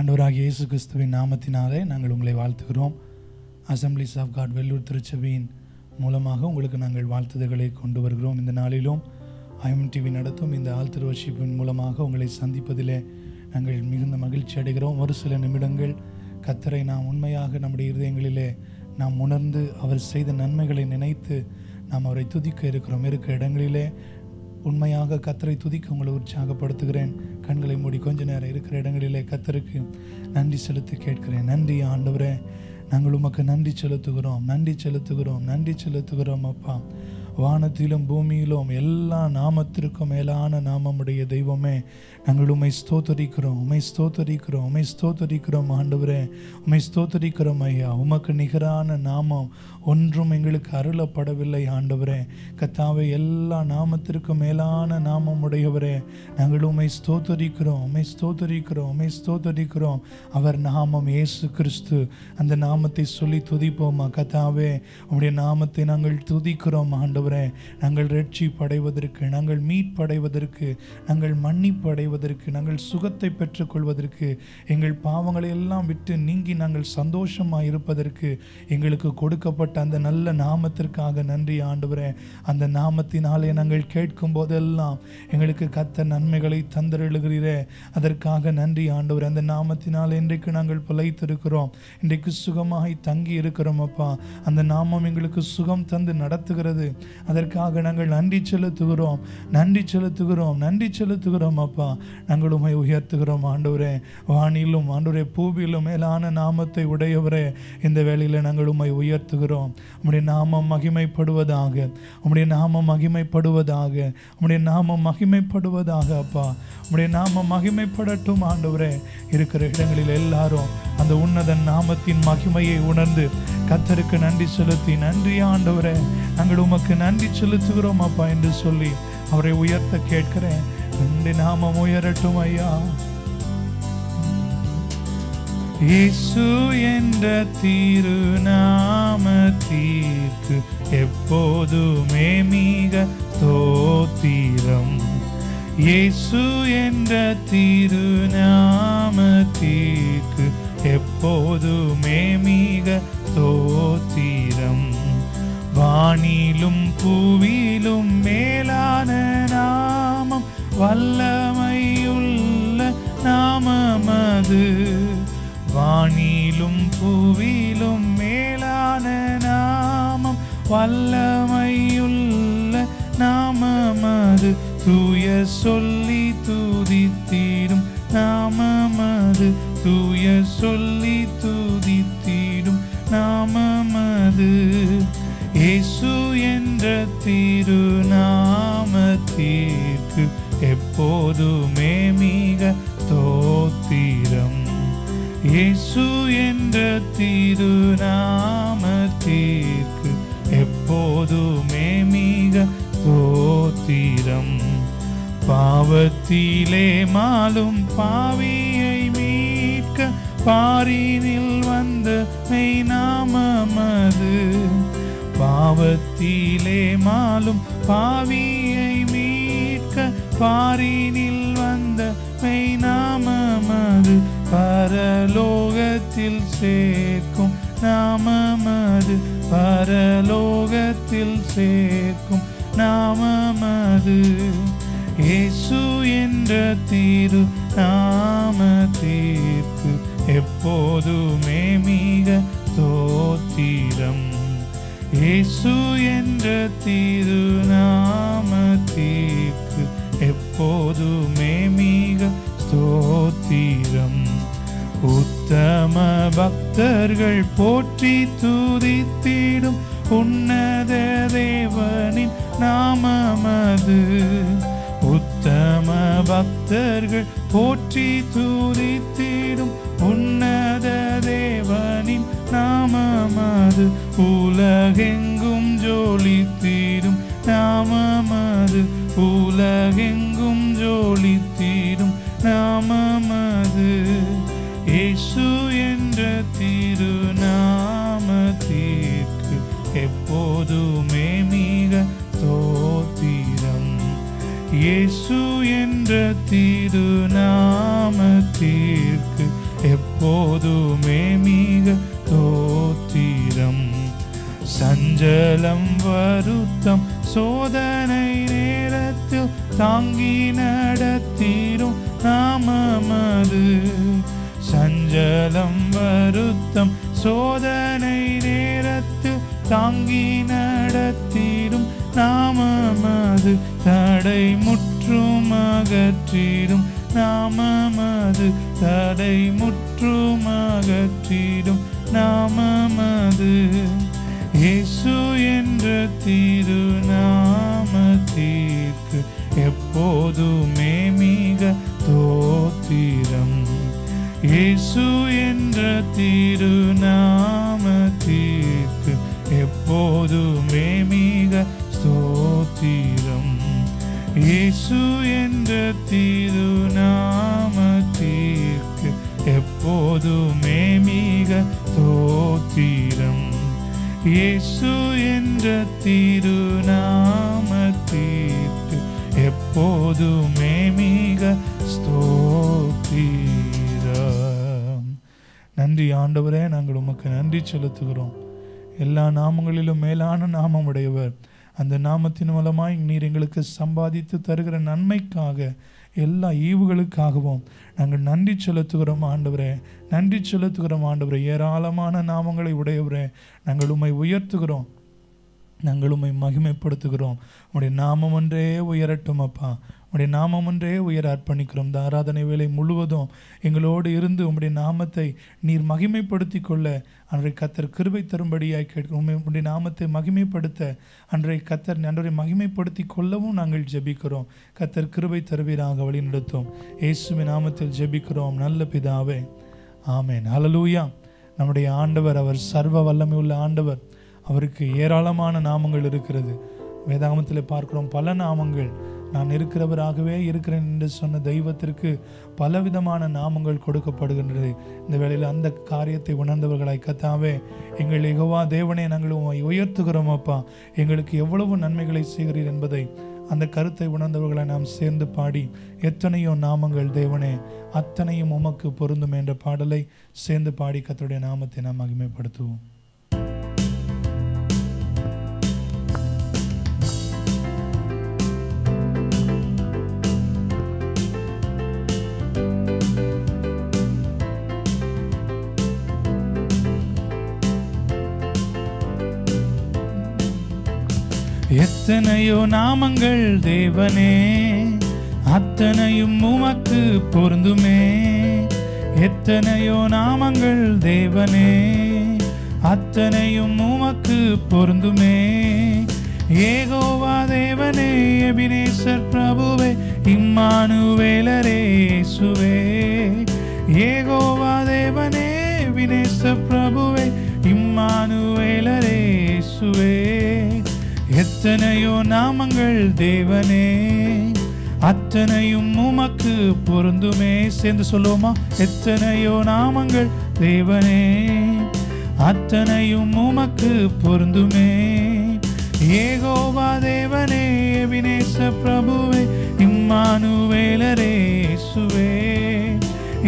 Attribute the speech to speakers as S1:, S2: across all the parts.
S1: ஆண்டவராகிய இயேசு கிறிஸ்துவின் நாமத்தினாலே நாங்கள் உங்களை வாழ்த்துகிறோம். அசம்பிளிஸ் ஆஃப் காட் வெள்ளூர் திருச்சபையின் மூலமாக உங்களுக்கு நாங்கள் வாழ்த்துதல்களை கொண்டு வருகிறோம். இந்த நாளிலும் IMTV நடத்தும் இந்த ஆல்தர் வர்ஷிப்பின் மூலமாக உங்களை சந்திப்பதிலே நாங்கள் மிகுந்த மகிழ்ச்சி அடைகிறோம். ஒரு சில நிமிடங்கள் கர்த்தரை நாம் உண்மையாக நம்முடைய இருதயங்களிலே நாம் உணர்ந்து அவர் செய்த நன்மைகளை நினைத்து நாம் அவரை துதிக்க இருக்கிறோம். இருக்கிற இடங்களிலே உண்மையாக கர்த்தரை துதிக்க உங்களை உற்சாகப்படுத்துகிறேன். கண்களை மூடி கொஞ்ச நேரம் இருக்கிற இடங்களிலே கர்த்தருக்கு நன்றி செலுத்தி கேட்கிறேன். நன்றி ஆண்டவரே, நாங்கள் உமக்கு நன்றி செலுத்துகிறோம், நன்றி செலுத்துகிறோம், நன்றி செலுத்துகிறோம் அப்பா. வானத்திலும் பூமியிலும் எல்லா நாமத்திற்கும் மேலான நாமமுடைய தெய்வமே, நாங்கள் உம்மை ஸ்தோத்தரிக்கிறோம், உம்மை ஸ்தோத்தரிக்கிறோம், உம்மை ஸ்தோத்தரிக்கிறோம் ஆண்டவரே, உம்மை ஸ்தோத்தரிக்கிறோம் ஐயா. உமக்கு நிகரான நாமம் ஒன்றும் எங்களுக்கு அருளப்படவில்லை ஆண்டவரே. கர்த்தாவே, எல்லா நாமத்திற்கும் மேலான நாமம் உடையவரே, நாங்கள் உம்மை ஸ்தோத்தரிக்கிறோம், உம்மை ஸ்தோத்தரிக்கிறோம், உம்மை ஸ்தோத்தரிக்கிறோம். அவர் நாமம் இயேசு கிறிஸ்து. அந்த நாமத்தை சொல்லி துதிப்போமா கர்த்தாவே? உம்முடைய நாமத்தை நாங்கள் துதிக்கிறோம் ஆண்டவரே. நாங்கள் ரட்சிப்படைவதற்கு, நாங்கள் மீட்படைவதற்கு, நாங்கள் மன்னிப்படைவதற்கு, நாங்கள் சுகத்தை பெற்றுக்கொள்வதற்கு, எங்கள் பாவங்களை எல்லாம் விட்டு நீங்கி நாங்கள் சந்தோஷமாக இருப்பதற்கு எங்களுக்கு கொடுக்கப்பட்ட அந்த நல்ல நாமத்திற்காக நன்றி ஆண்டவரே. அந்த நாமத்தினாலே நாங்கள் கேட்கும் போதெல்லாம் எங்களுக்கு கர்த்தர் நன்மைகளை தந்தருளுகிறீரே, அதற்காக நன்றி ஆண்டவரே. அந்த நாமத்தினாலே இன்றைக்கு நாங்கள் பிழைத்திருக்கிறோம், இன்றைக்கு சுகமாய் தங்கி இருக்கிறோம் அப்பா. அந்த நாமம் எங்களுக்கு சுகம் தந்து நடத்துகிறது. அதற்காக நாங்கள் நன்றி செலுத்துகிறோம், நன்றி செலுத்துகிறோம், நன்றி செலுத்துகிறோம் அப்பா. நாங்கள் உம்மை உயர்த்துகிறோம் ஆண்டவரே. வானிலும் ஆண்டவரே பூமியிலும் மேலான நாமத்தை உடையவரே, இந்த வேளையில் நாங்கள் உம்மை உயர்த்துகிறோம். உம்முடைய நாமம் மகிமைப்படுவதாக, உம்முடைய நாமம் மகிமைப்படுவதாக, உம்முடைய நாமம் மகிமைப்படுவதாக அப்பா. உம்முடைய நாமம் மகிமைப்படட்டும் ஆண்டவரே. இருக்கிற இடங்களில் எல்லாரும் அந்த உன்னத நாமத்தின் மகிமையை உணர்ந்து கர்த்தருக்கு நன்றி செலுத்தி, நன்றி ஆண்டவரே, நாங்கள் உமக்கு நன்றி செலுத்துகிறோம் அப்பா என்று சொல்லி அவரை உயர்த்த கேட்கிறேன். உம்முடைய நாமம் உயரட்டும் ஐயா. இயேசு என்ற திருநாமத்திற்கு எப்போதுமே மிக ஸ்தோத்திரம். இயேசு என்ற திருநாமத்திற்கு எப்போதுமே மிக ஸ்தோத்திரம். வானிலும் பூவிலும் மேலான நாமம், வல்லமையுள்ள நாமமது. வானிலும் பூவிலும் மேலான நாமம், வல்லமையுள்ள நாமமது. தூய சொல்லி துதித்திடும் நாமமது, தூய சொல்லி துதித்திடும் நாமமது. இயேசு என்ற திருநாமத்திற்கு எப்போதுமே மிக ஸ்தோத்திரம். இயேசு என்ற திருநாமத்திற்கு எப்போதுமே மிக ஸ்தோத்திரம். பாவத்திலே மாலும் பாவியை மீட்க பாரினில் வந்த மெய் நாமமது. பாவத்திலே மாலும் பாவியை மீட்க பாரினில் வந்த மெய் நாமமது. பரலோகத்தில் சேர்க்கும் நாமமது, பரலோகத்தில் சேர்க்கும் நாமமது. இயேசு என்ற திரு நாமத்திற்கு எப்போதுமே மிக ஸ்தோத்திரம். இயேசு என்ற திரு நாமத்திற்கு எப்போதுமே மிக ஸ்தோத்திரம். உத்தம பக்தர்கள் போற்றி துதித்திடும் உன்னத தேவனின் நாமமது. உத்தம பக்தர்கள் போற்றி துதித்திடும் உன்னத தேவனின் நாமமது. உலகெங்கும் ஜொலித்திடும் நாமமது, உலகெங்கும் ஜொலித்திடும் நாமமது. இயேசு என்ற திருநாமத்திற்கு எப்போதுமே மிக ஸ்தோத்திரம். இயேசு என்ற திருநாமத்திற்கு எப்போதுமே மிக தோத்திரம். சஞ்சலம் வருத்தம் சோதனை நேரத்தில் தாங்கி நடத்திடும் நாமமது. சஞ்சலம் வருத்தம் சோதனை நேரத்தில் தாங்கி நடத்திடும் நாமமது. தடை முற்றும் அகற்றிடும் நாமமது. தடை முற்றும் அகற்றிடும் நாமமது. இயேசு என்ற திருநாமத்திற்கு எப்போதுமே மிக தோத்திரம். இயேசு என்ற திருநாமத்திற்கு எப்போதுமே மிக ஸ்தோத்திரம். இயேசு என்ற திருநாமத்திற்கு எப்போதுமே மிக ஸ்தோத்திரம். இயேசு என்ற திருநாமத்திற்கு எப்போதுமே மிக ஸ்தோத்திரம். நன்றி ஆண்டவரே, நாங்கள் உமக்கு நன்றி செலுத்துகிறோம். எல்லா நாமங்களிலும் மேலான நாமம் உடையவர். அந்த நாமத்தின் மூலமாய் நீர் எங்களுக்கு சம்பாதித்து தருகிற நன்மைக்காக, எல்லா ஈவுகளுக்காகவும் நாங்கள் நன்றி செலுத்துகிறோம் ஆண்டவரே. நன்றி செலுத்துகிறோம் ஆண்டவரே. ஏராளமான நாமங்களை உடையவரே, நாங்கள் உம்மை உயர்த்துகிறோம், நாங்கள் உம்மை மகிமைப்படுத்துகிறோம். உம்முடைய நாமம் ஒன்றே உயரட்டும் அப்பா. உம்முடைய நாமம் ஒன்றே உயர அர்ப்பணிக்கிறோம். இந்த ஆராதனை வேலை முழுவதும் எங்களோடு இருந்து உம்முடைய நாமத்தை நீர் மகிமைப்படுத்தி கொள்ள அன்றைய கத்தர் கிருபை தரும்படியாய் கேட்கிறோம். உம்முடைய நாமத்தை மகிமைப்படுத்த அன்றைய கத்தர் அன்றைய மகிமைப்படுத்தி கொள்ளவும் நாங்கள் ஜெபிக்கிறோம். கத்தர் கிருபை தருவீராக வழி நடத்தும். இயேசுவின் நாமத்தில் ஜெபிக்கிறோம் நல்ல பிதாவே, ஆமென். ஹல்லேலூயா. நம்முடைய ஆண்டவர் அவர் சர்வ வல்லமை உள்ள ஆண்டவர். அவருக்கு ஏராளமான நாமங்கள் இருக்கிறது. வேதாகமத்தில் பார்க்கிறோம் பல நாமங்கள். நான் இருக்கிறவராகவே இருக்கிறேன் என்று சொன்ன தெய்வத்திற்கு பலவிதமான நாமங்கள் கொடுக்கப்படுகின்றது. இந்த வேளையில் அந்த காரியத்தை உணர்ந்தவர்களாய் கத்தாவே, எங்கள் யெகோவா தேவனே, நாங்கள் உயர்த்துகிறோம் அப்பா. எங்களுக்கு எவ்வளவு நன்மைகளை செய்கிறீர் என்பதை அந்த கருத்தை உணர்ந்தவர்களை நாம் சேர்ந்து பாடி, எத்தனையோ நாமங்கள் தேவனே, அத்தனையும் உமக்கு பொருந்தும் என்ற பாடலை சேர்ந்து பாடி கர்த்தருடைய நாமத்தை நாம் மகிமைப்படுத்துவோம். எத்தனையோ நாமங்கள் தேவனே, அத்தனையும் உமக்கு பொருந்துமே. எத்தனையோ நாமங்கள் தேவனே, அத்தனையும் உமக்கு பொருந்துமே. யெகோவா தேவனே, எபினேசர் பிரபுவே, இம்மானுவேலரே இயேசுவே. யெகோவா தேவனே, எபினேசர் பிரபுவே, இம்மானுவேலரே இயேசுவே. எத்தனையோ நாமங்கள் தேவனே, அத்தனையும் உமக்கு பொருந்துமே. சேர்ந்து சொல்லுவோமா? எத்தனையோ நாமங்கள் தேவனே, அத்தனையும் உமக்கு பொருந்துமே. யெகோவா தேவனே, எபினேசர் பிரபுவே, இம்மானுவேலரே இயேசுவே.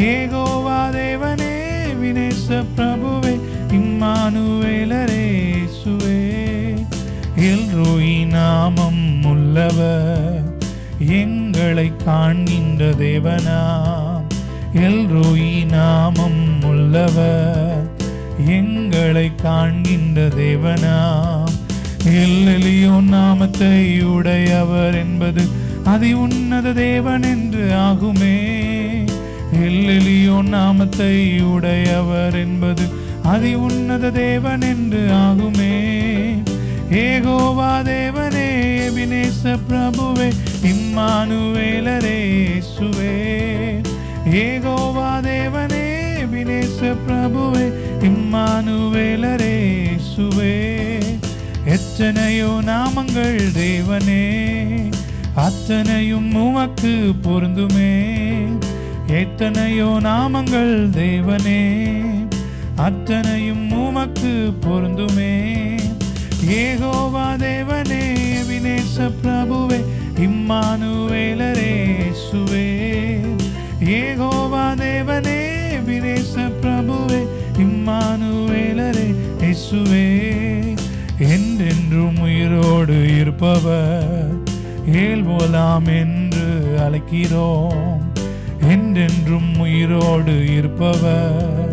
S1: யெகோவா தேவனே, எபினேசர் பிரபுவே, இம்மானுவேலரே இயேசுவே. எல்ரோயி நாமம் உள்ளவர், எங்களை காண்கின்ற தேவனாம். எல்ரோயி நாமம் உள்ளவர், எங்களை காண்கின்ற தேவனாம். எல்லியோன் நாமத்தை உடையவர் என்பது அதி உன்னத தேவன் என்று ஆகுமே. எல்லியோன் நாமத்தை உடையவர் என்பது அதி உன்னத தேவன் என்று ஆகுமே. யெகோவா தேவனே, எபினேசர் பிரபுவே, இம்மானுவேலரே இயேசுவே. யெகோவா தேவனே, எபினேசர் பிரபுவே, இம்மானுவேலரே இயேசுவே. எத்தனையோ நாமங்கள் தேவனே, அத்தனையும் உமக்கு பொருந்துமே. எத்தனையோ நாமங்கள் தேவனே, அத்தனையும் உமக்கு பொருந்துமே. யெகோவா தேவனே, எபினேசர் பிரபுவே, இம்மானுவேலரே இயேசுவே. யெகோவா தேவனே, எபினேச பிரபுவே இம்மானுவேலரே இயேசுவே என்றென்றும் உயிரோடு இருப்பவர் ஏல்வோலாம் என்று அழைக்கிறோம். என்றென்றும் உயிரோடு இருப்பவர்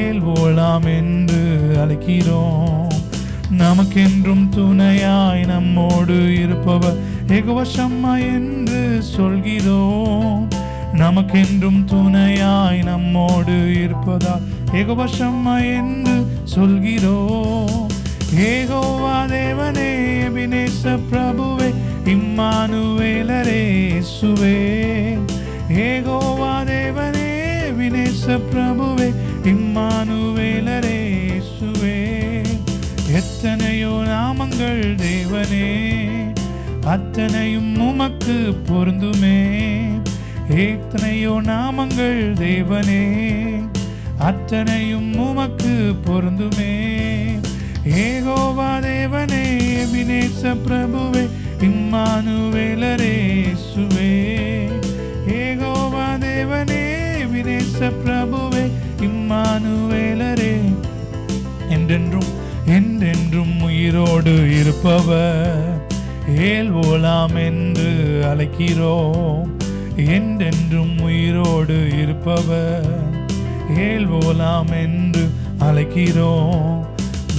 S1: ஏல்வோலாம் என்று அழைக்கிறோம். நமக்கென்றும் துணையாய் நம்மோடு இருப்பவர் யெகோவா ஷம்மா என்று சொல்கிறோம். நமக்கென்றும் துணையாய் நம்மோடு இருப்பதால் யெகோவா ஷம்மா என்று சொல்கிறோம். யெகோவா தேவனே எபினேச பிரபுவே இம்மானுவேலரே இயேசுவே யெகோவா தேவனே எபினேச பிரபுவே இம்மானுவேலரே இயேசுவே எத்தனையோ நாமங்கள் தேவனே அத்தனையும் உமக்கு பொருந்துமே. எத்தனையோ நாமங்கள் தேவனே அத்தனையும் உமக்கு பொருந்துமே. யெகோவா தேவனே எபினேச பிரபுவே இம்மானுவேலரே இயேசுவே யெகோவா தேவனே எபினேச பிரபுவே இம்மானுவேலரே என்றென்றும் என்றென்றும் உயிரோடு இருப்பவர் ஏல்வோலாம் என்று அழைக்கிறோம். என்றென்றும் உயிரோடு இருப்பவர் ஏல்வோலாம் என்று அழைக்கிறோம்.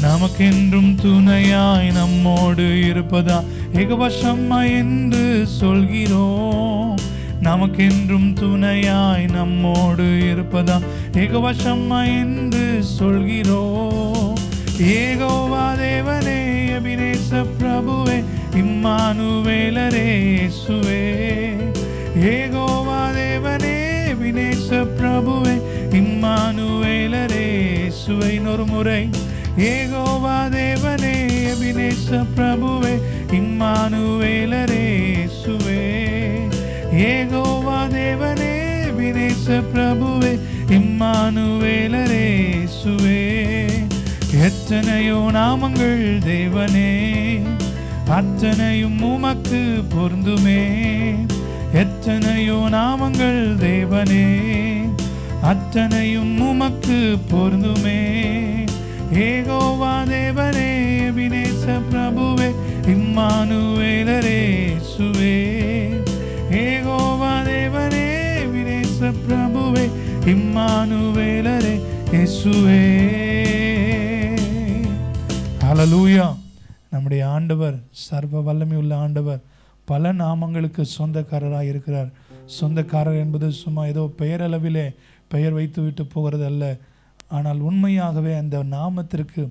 S1: நமக்கென்றும் துணையாய் நம்மோடு இருப்பதா யெகோவா ஷம்மா என்று சொல்கிறோம். நமக்கென்றும் துணையாய் நம்மோடு இருப்பதா யெகோவா ஷம்மா என்று சொல்கிறோம். யெகோவா தேவனே எபினேச பிரபுவே இம்மானுவேலரே இயேசுவே யெகோவா தேவனே எபினேச பிரபுவே இம்மானுவேலரே இயேசுவே இன்னொரு முறை யெகோவா தேவனே எபினேச பிரபுவே இம்மானுவேலரே இயேசுவே யெகோவா தேவனே எபினேச பிரபுவே இம்மானுவேலரே இயேசுவே எத்தனையோ நாமங்கள் தேவனே அத்தனையும் உமக்கு பொருந்துமே. எத்தனையோ நாமங்கள் தேவனே அத்தனையும் உமக்கு பொருந்துமே. யெகோவா தேவனே எபினேச பிரபுவே இம்மானுவேலரே இயேசுவே யெகோவா தேவனே எபினேச பிரபுவே இம்மானுவேலரே இயேசுவே. ஹல்லேலூயா. நம்முடைய ஆண்டவர் சர்வ வல்லமை உள்ள ஆண்டவர் பல நாமங்களுக்கு சொந்தக்காரராக இருக்கிறார். சொந்தக்காரர் என்பது சும்மா ஏதோ பெயரளவிலே பெயர் வைத்து விட்டு போகிறது அல்ல. ஆனால் உண்மையாகவே அந்த நாமத்திற்கு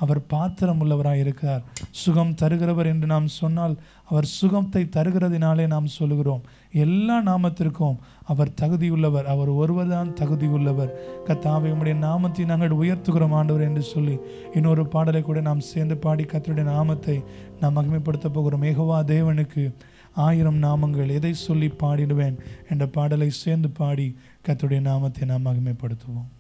S1: அவர் பாத்திரம் உள்ளவராக இருக்கிறார். சுகம் தருகிறவர் என்று நாம் சொன்னால் அவர் சுகத்தை தருகிறதினாலே நாம் சொல்லுகிறோம். எல்லா நாமத்திற்கும் அவர் தகுதியுள்ளவர். அவர் ஒருவர் தான் தகுதியுள்ளவர். கர்த்தாவே உம்முடைய நாமத்தை நாங்கள் உயர்த்துகிறோம் ஆண்டவர் என்று சொல்லி இன்னொரு பாடலை கூட நாம் சேர்ந்து பாடி கர்த்தருடைய நாமத்தை நாம் மகிமைப்படுத்த போகிறோம். யெகோவா தேவனுக்கு 1000 நாமங்கள் எதை சொல்லி பாடிடுவேன் என்ற பாடலை சேர்ந்து பாடி கர்த்தருடைய நாமத்தை நாம் மகிமைப்படுத்துவோம்.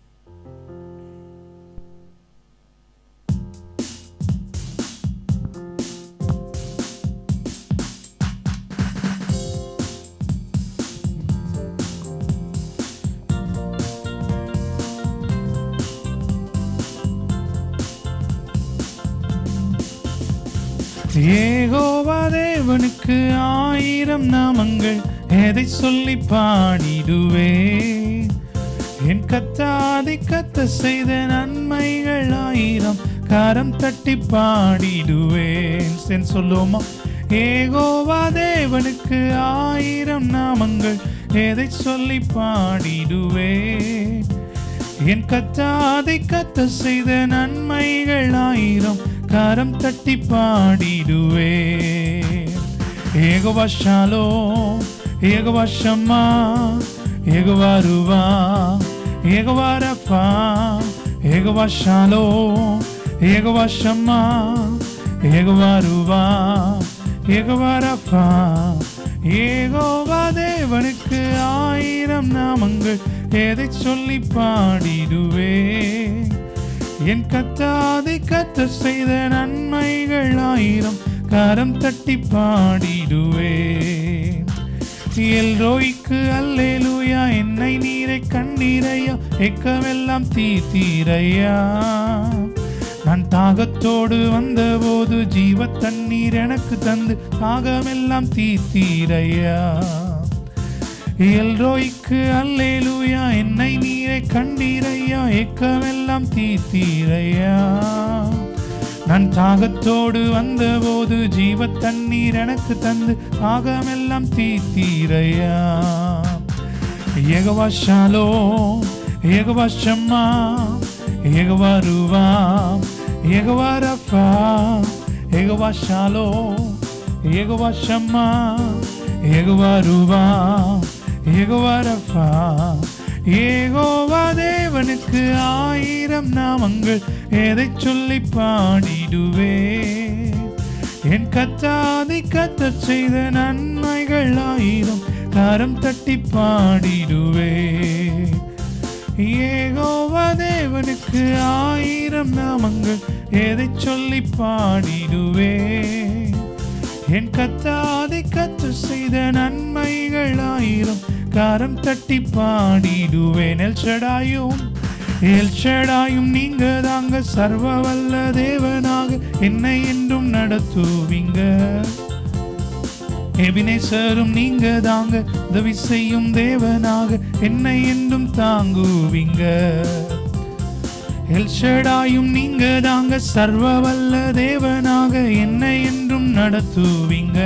S1: யெகோவா தேவனுக்கு 1000 நாமங்கள் எதை சொல்லி பாடிடுவே. என் கத்தாதி கத்த செய்த நன்மைகள் 1000 கரம் தட்டி பாடிடுவேன் சொல்லுவோமா. யெகோவா தேவனுக்கு 1000 நாமங்கள் எதை சொல்லி பாடிடுவே. என் கத்தாதி கத்த செய்த நன்மைகள் 1000 கரம் தட்டி பாடிடுவே. யெகோவா ஷாலோம் யெகோவா ஷம்மா யெகோவா ருவா யெகோவா ரஃபா யெகோவா ஷாலோம் யெகோவா ஷம்மா யெகோவா ருவா யெகோவா ரஃபா. யெகோவா தேவனுக்கு 1000 நாமங்கள் எதை சொல்லி பாடிடுவே. என் கத்தாதி கத்த செய்த நன்மைகள் 1000 கரம் தட்டி பாடிடுவே. எல்ரோய்க்கு அல்லேலூயா என்ன என்னை நீரை கண்டீரையா, ஏக்கமெல்லாம் தீர்த்தீரையா. நான் தாகத்தோடு வந்தபோது ஜீவ தண்ணீர் எனக்கு தந்து தாகமெல்லாம் தீர்த்தீரையா. எல்ரோய்க்கு அல்லேலூயா, என்னை நீரை கண்டீரையா, ஏக்கமெல்லாம் தீர்த்தீரையா. நான் தாகத்தோடு வந்தபோது ஜீவ தண்ணீர் எனக்கு தந்து தாகமெல்லாம் தீர்த்தீரையா. யெகோவா ஷாலோம், யெகோவா ஷம்மா, யெகோவா ரூவா, யெகோவா ரஃபா, யெகோவா ஷாலோம், யெகோவா ஷம்மா, யெகோவா ரூவா, யெகோவா ரஃபா. யெகோவா தேவனுக்கு 1000 நாமங்கள், எதை சொல்லி பாடிடுவே. என் கத்தாதி கத்த செய்த நன்மைகள் 1000, கரம் தட்டி பாடிடுவே. யெகோவா தேவனுக்கு 1000 நாமங்கள், எதை சொல்லி பாடிடுவே. என் கத்தாதி கத்த செய்த நன்மைகள் 1000, கரம் தட்டி பாடிடுவேன். எல்ஷடாயும் நீங்க தாங்க, சர்வ வல்ல தேவனாக என்னை என்றும் நடத்துவீங்க. எபினேசரும் நீங்க தாங்க, உதவி செய்யும் தேவனாக என்னை என்றும் தாங்குவீங்க. எல்ஷடாயும் நீங்க தாங்க, சர்வ வல்ல தேவனாக என்னை என்றும் நடத்துவீங்க.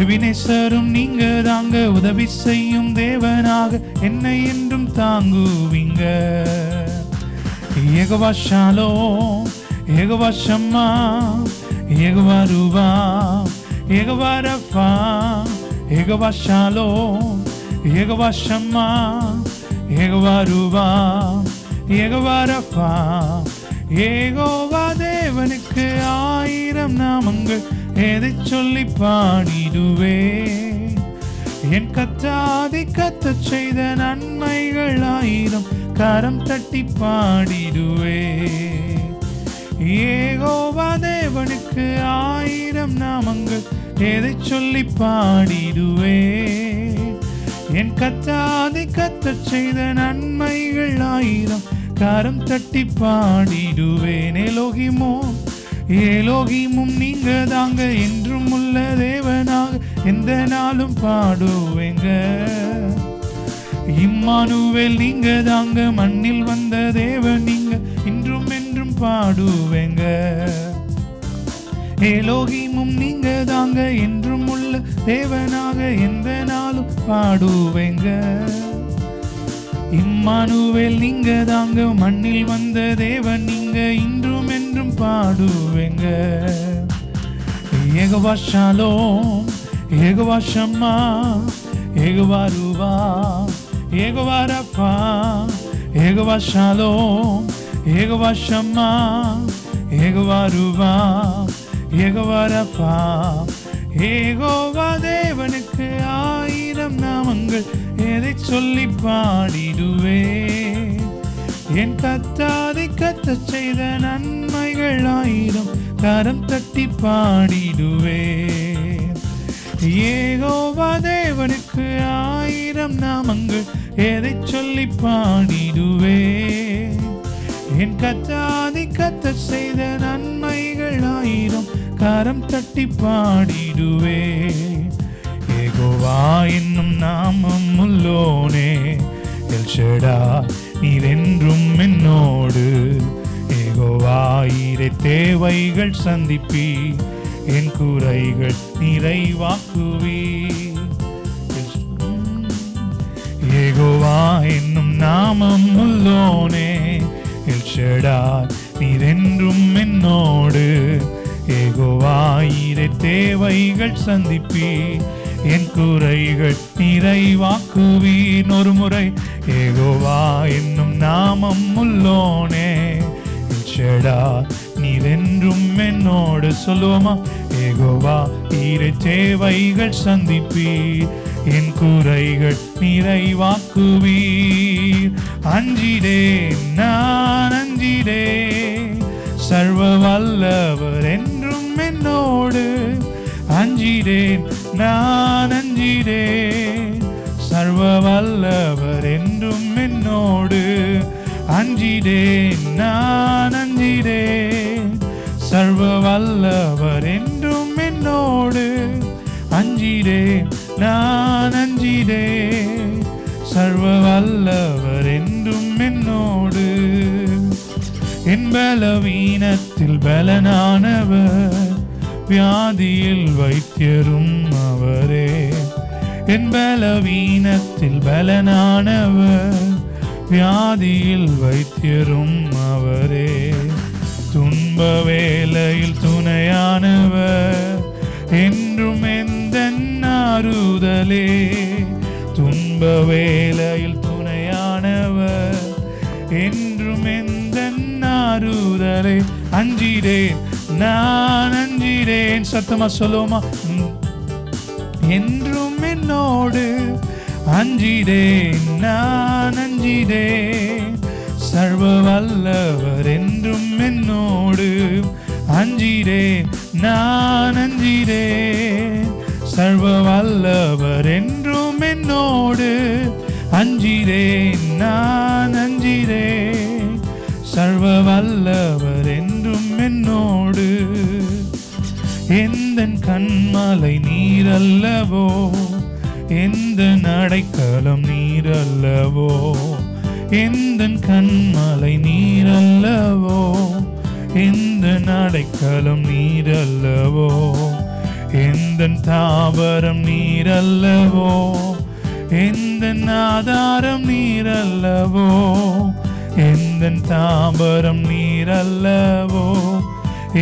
S1: எபினேசரும் நீங்க தாங்க, உதவி செய்யும் தேவனாக என்னை என்றும் தாங்குவீங்க. யெகோவா ஷாலோம், யெகோவா ஷம்மா, யெகோவா ரூவா, யெகோவா ரஃபா, யெகோவா ஷாலோம், யெகோவா ஷம்மா, யெகோவா ரூவா, யெகோவா ரஃபா. யெகோவா தேவனுக்கு 1000 நாமங்கள், எதை சொல்லி பாடிடுவே. என் கத்தாதி கத்த செய்த நன்மைகள் 1000, கரம் தட்டி பாடிடுவே. யெகோவா தேவனுக்கு 1000 நாமங்கள், எதை சொல்லி பாடிடுவே. என் கத்தாதி கத்த செய்த நன்மைகள் 1000, கரம் தட்டி பாடிடுவேன். ஏலோகிமும் நீங்க தாங்க, என்றும் உள்ள தேவனாக எந்த நாளும் பாடுவேங்க. இம்மானுவேல் நீங்க தாங்க, மண்ணில் வந்த தேவன் நீங்க, இன்றும் என்றும் பாடுவேங்க. ஏலோகிமும் நீங்க தாங்க, என்றும் உள்ள தேவனாக எந்த நாளும் பாடுவேங்க. இம்மானுவேல் நீங்க தாங்க, மண்ணில் வந்த தேவன் நீங்க, இன்றும் என்றும் பாடுவேங்க. யெகோவா ஷாலோம், யெகோவா ஷம்மா, யெகோவா ரூவா, யெகோவா ரஃபா, யெகோவா ஷாலோம், யெகோவா ஷம்மா, யெகோவா ரூவா, யெகோவா ரஃபா. யெகோவா தேவனுக்கு 1000 நாமங்கள், எதை சொல்லி பாடிடுவே. என் கத்தாதி கத்த செய்த நன்மைகள் 1000, கரம் தட்டி பாடிடுவே. யெகோவா தேவனுக்கு 1000 நாமங்கள், எதை சொல்லி பாடிடுவே. என் கத்தாதி கத்த செய்த நன்மைகள் 1000, கரம் தட்டி பாடிடுவே. யெகோவா என்னும் நாமம் உள்ளோனே, எல்ஷடா நீர் என்றும் என்னோடு. யெகோவா ஈரே தேவைகள் சந்திப்பி, என் குறைகள் நிறைவாக்குவி. யெகோவா என்னும் நாமம் உள்ளோனே, எல்ஷடா நீர் என்றும் என்னோடு. யெகோவா ஈரே தேவைகள் சந்திப்பி, என் குறைகள் நிறைவாக்குவீர். ஒரு முறை யெகோவா என்னும் நாமம் உள்ளோனே, எல்ஷடா நீர் என்றும் என்னோடு. சொல்லுவோமா? யெகோவா ஈரே தேவைகள் சந்திப்பீர், என் குறைகள் நிறைவாக்குவீர். அஞ்சிடேன் நான் அஞ்சிடேன், சர்வ வல்லவர் என்றும் என்னோடு. அஞ்சிடேன் நான் அஞ்சிடேன், சர்வ வல்ல அஞ்சிடேன் நான் அஞ்சிடேன் சர்வ வல்லவர் என்றும் என்னோடு அஞ்சிடேன் நான் அஞ்சிடேன் சர்வ வல்லவர் என்றும் என்னோடு என் பலவீனத்தில் பலனானவர் வியாதியில் வைத்தியரும் அவரே என் பலவீனத்தில் பலனானவர் வியாதியில் வைத்தியரும் அவரே துன்ப வேளையில் துணையானவர் என்றும் எந்தன் ஆறுதலே துன்ப வேளையில் துணையானவர் என்றும் எந்தன் ஆறுதலே அஞ்சிடேன் நான் அஞ்சிடேன் சத்தமா சொல்லுவோமா என்றும் என்னோடு அஞ்சிடேன் நான் அஞ்சிடேன் சர்வ வல்லவர் என்றும் என்னோடு அஞ்சிடேன் நான் அஞ்சிடேன் சர்வ வல்லவர் என்றும் என்னோடு அஞ்சிடேன் நான் அஞ்சிடேன் சர்வ வல்லவர் என்றும் என்னோடு எந்தன் கண்மலை நீரல்லவோ எந்தன் அடைக்கலம் நீரல்லவோ எந்தன் கண்மலை நீரல்லவோ எந்தன் அடைக்கலம் நீரல்லவோ எந்தன் தாவரம் நீரல்லவோ எந்தன் ஆதாரம் நீரல்லவோ எந்தன் தாவரம் நீரல்லவோ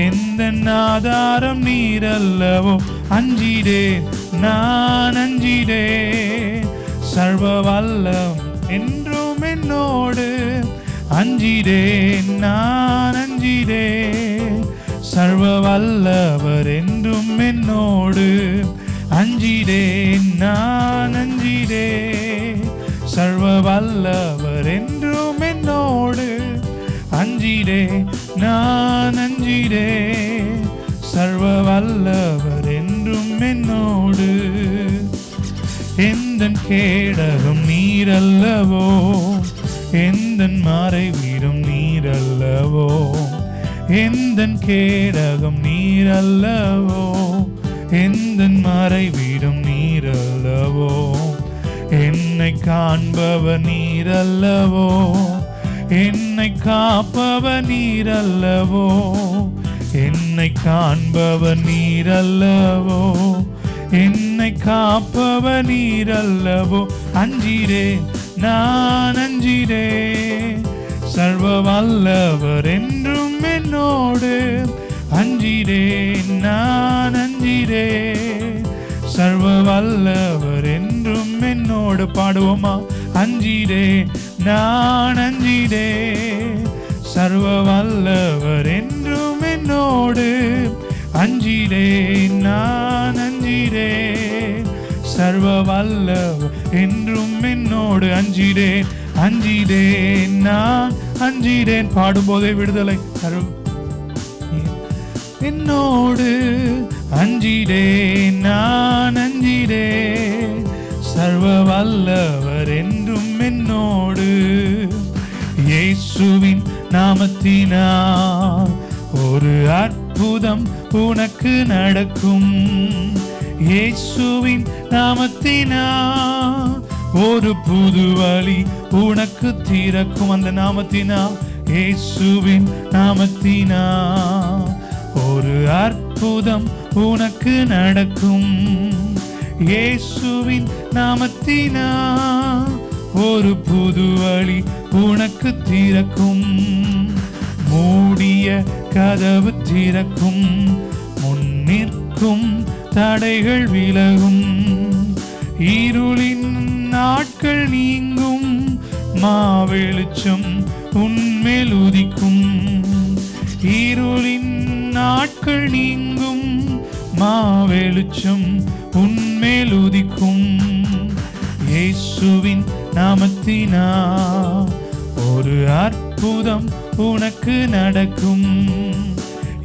S1: எந்தன் ஆதாரம் நீரல்லவோ அஞ்சிடேன் நான் அஞ்சிடேன் சர்வ வல்லம் என்றும் என்னோடு அஞ்சிடேன் நான் அஞ்சிடேன் சர்வ வல்லவர் என்றும் என்னோடு அஞ்சிடேன் நான் அஞ்சிடேன் சர்வ வல்லவர் என்றும் என்னோடு அஞ்சிடேன் நான் அஞ்சிடேன் சர்வ வல்லவர் என்றும் என்னோடு எந்தன் கேடகம் நீரல்லவோ எந்தன் மறைவீடும் நீரல்லவோ எந்தன் கேடகம் நீரல்லவோ எந்தன் மறைவீடும் நீரல்லவோ என்னை காண்பவர் நீரல்லவோ என்னை காப்பவர் நீரல்லவோ என்னை காண்பவர் நீரல்லவோ என்னை காப்பவர் நீரல்லவோ அஞ்சிடேன் நான் அஞ்சிடேன் சர்வ வல்லவர் என்றும் என்னோடு அஞ்சிடேன் நான் அஞ்சிடேன் சர்வ வல்லவர் என்றும் என்னோடு பாடுவோமா அஞ்சிடேன் நான் அஞ்சிடேன் சர்வ வல்லவர் என்றும் என்னோடு அஞ்சிடேன் நான் அஞ்சிடேன் சர்வ வல்லவர் என்றும் என்னோடு அஞ்சிடேன் அஞ்சிடேன் நான் அஞ்சிடேன் பாடும்போதே விடுதலை என்னோடு அஞ்சிடேன் நான் அஞ்சிடேன் சர்வ வல்லவர் என்றும் என்னோடு இயேசுவின் நாமத்தினால் ஒரு அற்புதம் உனக்கு நடக்கும் இயேசுவின் நாமத்தினால் ஒரு புது வழி உனக்கு திறக்கும் அந்த நாமத்தினால் இயேசுவின் நாமத்தினால் ஒரு அற்புதம் உனக்கு நடக்கும் இயேசுவின் நாமத்தினால் ஒரு புது வழி உனக்கு திறக்கும் மூடிய கதவு திறக்கும் முன்னிற்கும் தடைகள் விலகும் இருளின் நாட்கள் நீங்கும் மாவெளிச்சம் உன்மேல் உதிக்கும் இருளின் நாட்கள் நீங்கும் மாவெளிச்சம் உன்மேல் உதிக்கும் இயேசுவின் நாமத்தினால் ஒரு அற்புதம் உனக்கு நடக்கும்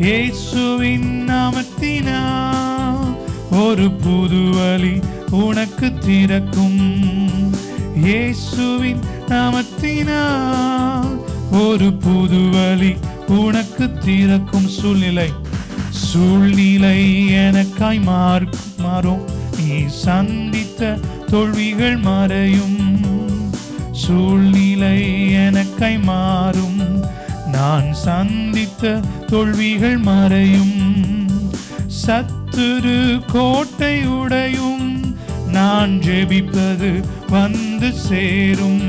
S1: இயேசுவின் நாமத்தினால் ஒரு புது வழி உனக்கு திறக்கும் இயேசுவின் நாமத்தினால் ஒரு புது வழி உனக்கு திறக்கும். சூழ்நிலை எனக்காய் மாறும். நீ சந்தித்த தோல்விகள் மறையும். சூழ்நிலை எனக்காய் மாறும். நான் சந்தித்த தோல்விகள் மறையும். சத்துரு கோட்டை உடையும். நான் ஜெபிப்பது வந்து சேரும்.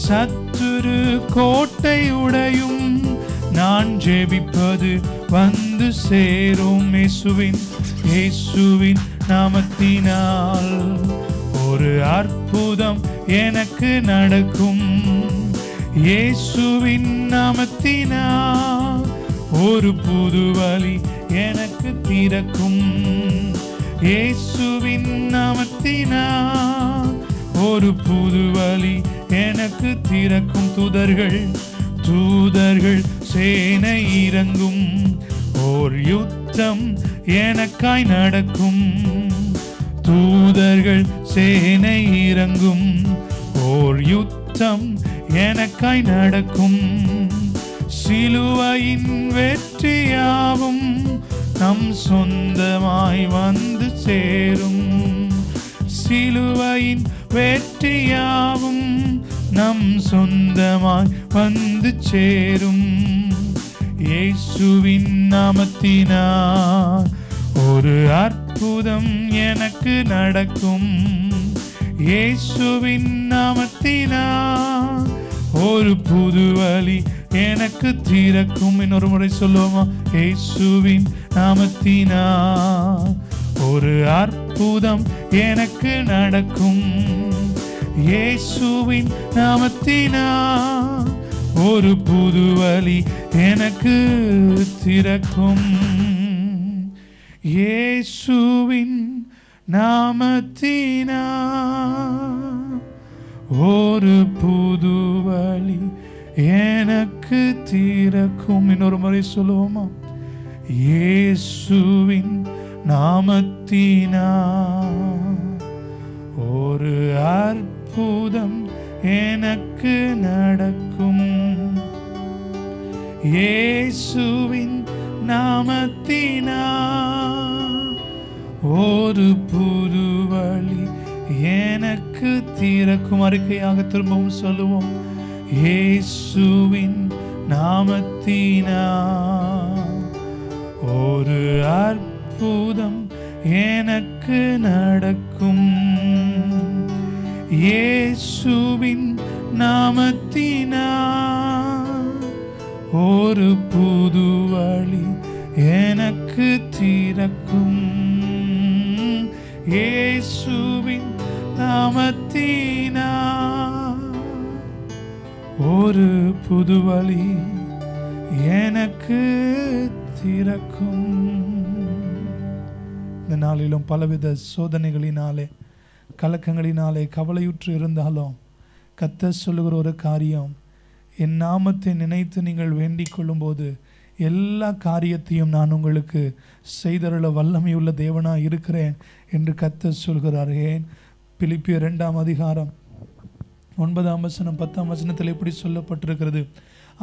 S1: சத்துரு கோட்டை உடையும். நான் ஜெபிப்பது வந்து சேரும். இயேசுவின் நாமத்தினால் ஒரு அற்புதம் எனக்கு நடக்கும். இயேசுவின் நாமத்தினால் ஒரு புது வழி எனக்கு திறக்கும். இயேசுவின் நாமத்தினால் ஒரு புது வழி எனக்கு திறக்கும். தூதர்கள் சேனை இறங்கும். ஓர் யுத்தம் எனக்காய் நடக்கும். தூதர்கள் சேனை இறங்கும். ஓர் யுத்தம் எனக்காய் நடக்கும். சிலுவையின் வெற்றியாவும் நம் சொந்தமாய் வந்து சேரும். சிலுவையின் வெற்றியாவும் நம் சொந்தமாய் வந்து சேரும். இயேசுவின் நாமத்தினால் ஒரு அற்புதம் எனக்கு நடக்கும். இயேசுவின் நாமத்தினால் ஒரு புது வழி எனக்கு திறக்கும். இன்னொரு முறை சொல்லுவோமா? இயேசுவின் நாமத்தினால் ஒரு அற்புதம் எனக்கு நடக்கும். இயேசுவின் நாமத்தினால் ஒரு புது வழி எனக்கு திறக்கும். இயேசுவின் நாமத்தினால் ஒரு புது வழி எனக்கு திறக்கும். இன்னொரு முறை சொல்லுவோமா? இயேசுவின் நாமத்தினால் ஒரு அற்புதம் எனக்கு நடக்கும். இயேசுவின் நாமத்தினால் ஒரு புது வழி எனக்கு திறக்கும். அறிக்கையாக திரும்பவும் சொல்லுவோம். இயேசுவின் நாமத்தினால் ஒரு அற்புதம் எனக்கு நடக்கும். இயேசுவின் நாமத்தினால் ஒரு புது வழி எனக்கு திறக்கும். இயேசுவின் நாமத்தினால் ஒரு புது வழி எனக்கு திறக்கும். இந்த நாளிலும் பலவித சோதனைகளினாலே கலக்கங்களினாலே கவலையுற்று இருந்தாலும் கர்த்தர் சொல்லுகிற ஒரு காரியம், என் நாமத்தை நினைத்து நீங்கள் வேண்டிக் கொள்ளும்போது எல்லா காரியத்தையும் நான் உங்களுக்கு செய்தருள வல்லமையுள்ள தேவனாக இருக்கிறேன் என்று கர்த்தர் சொல்கிறார். ஏன்? பிலிப்பியர் 2ஆம் அதிகாரம் 9ஆம் வசனம் 10ஆம் வசனத்தில் எப்படி சொல்லப்பட்டிருக்கிறது?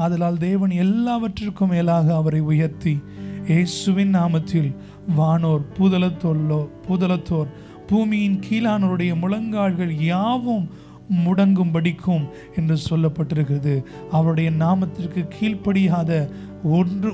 S1: ஆதலால் தேவன் எல்லாவற்றிற்கும் மேலாக அவரை உயர்த்தி இயேசுவின் நாமத்தில் வானோர் பூதலத்தோர் பூமியின் கீழானோருடைய முழங்கால்கள் யாவும் முடங்கும்படிக்கும் என்று சொல்லப்பட்டிருக்கிறது. அவருடைய நாமத்திற்கு கீழ்ப்படியாத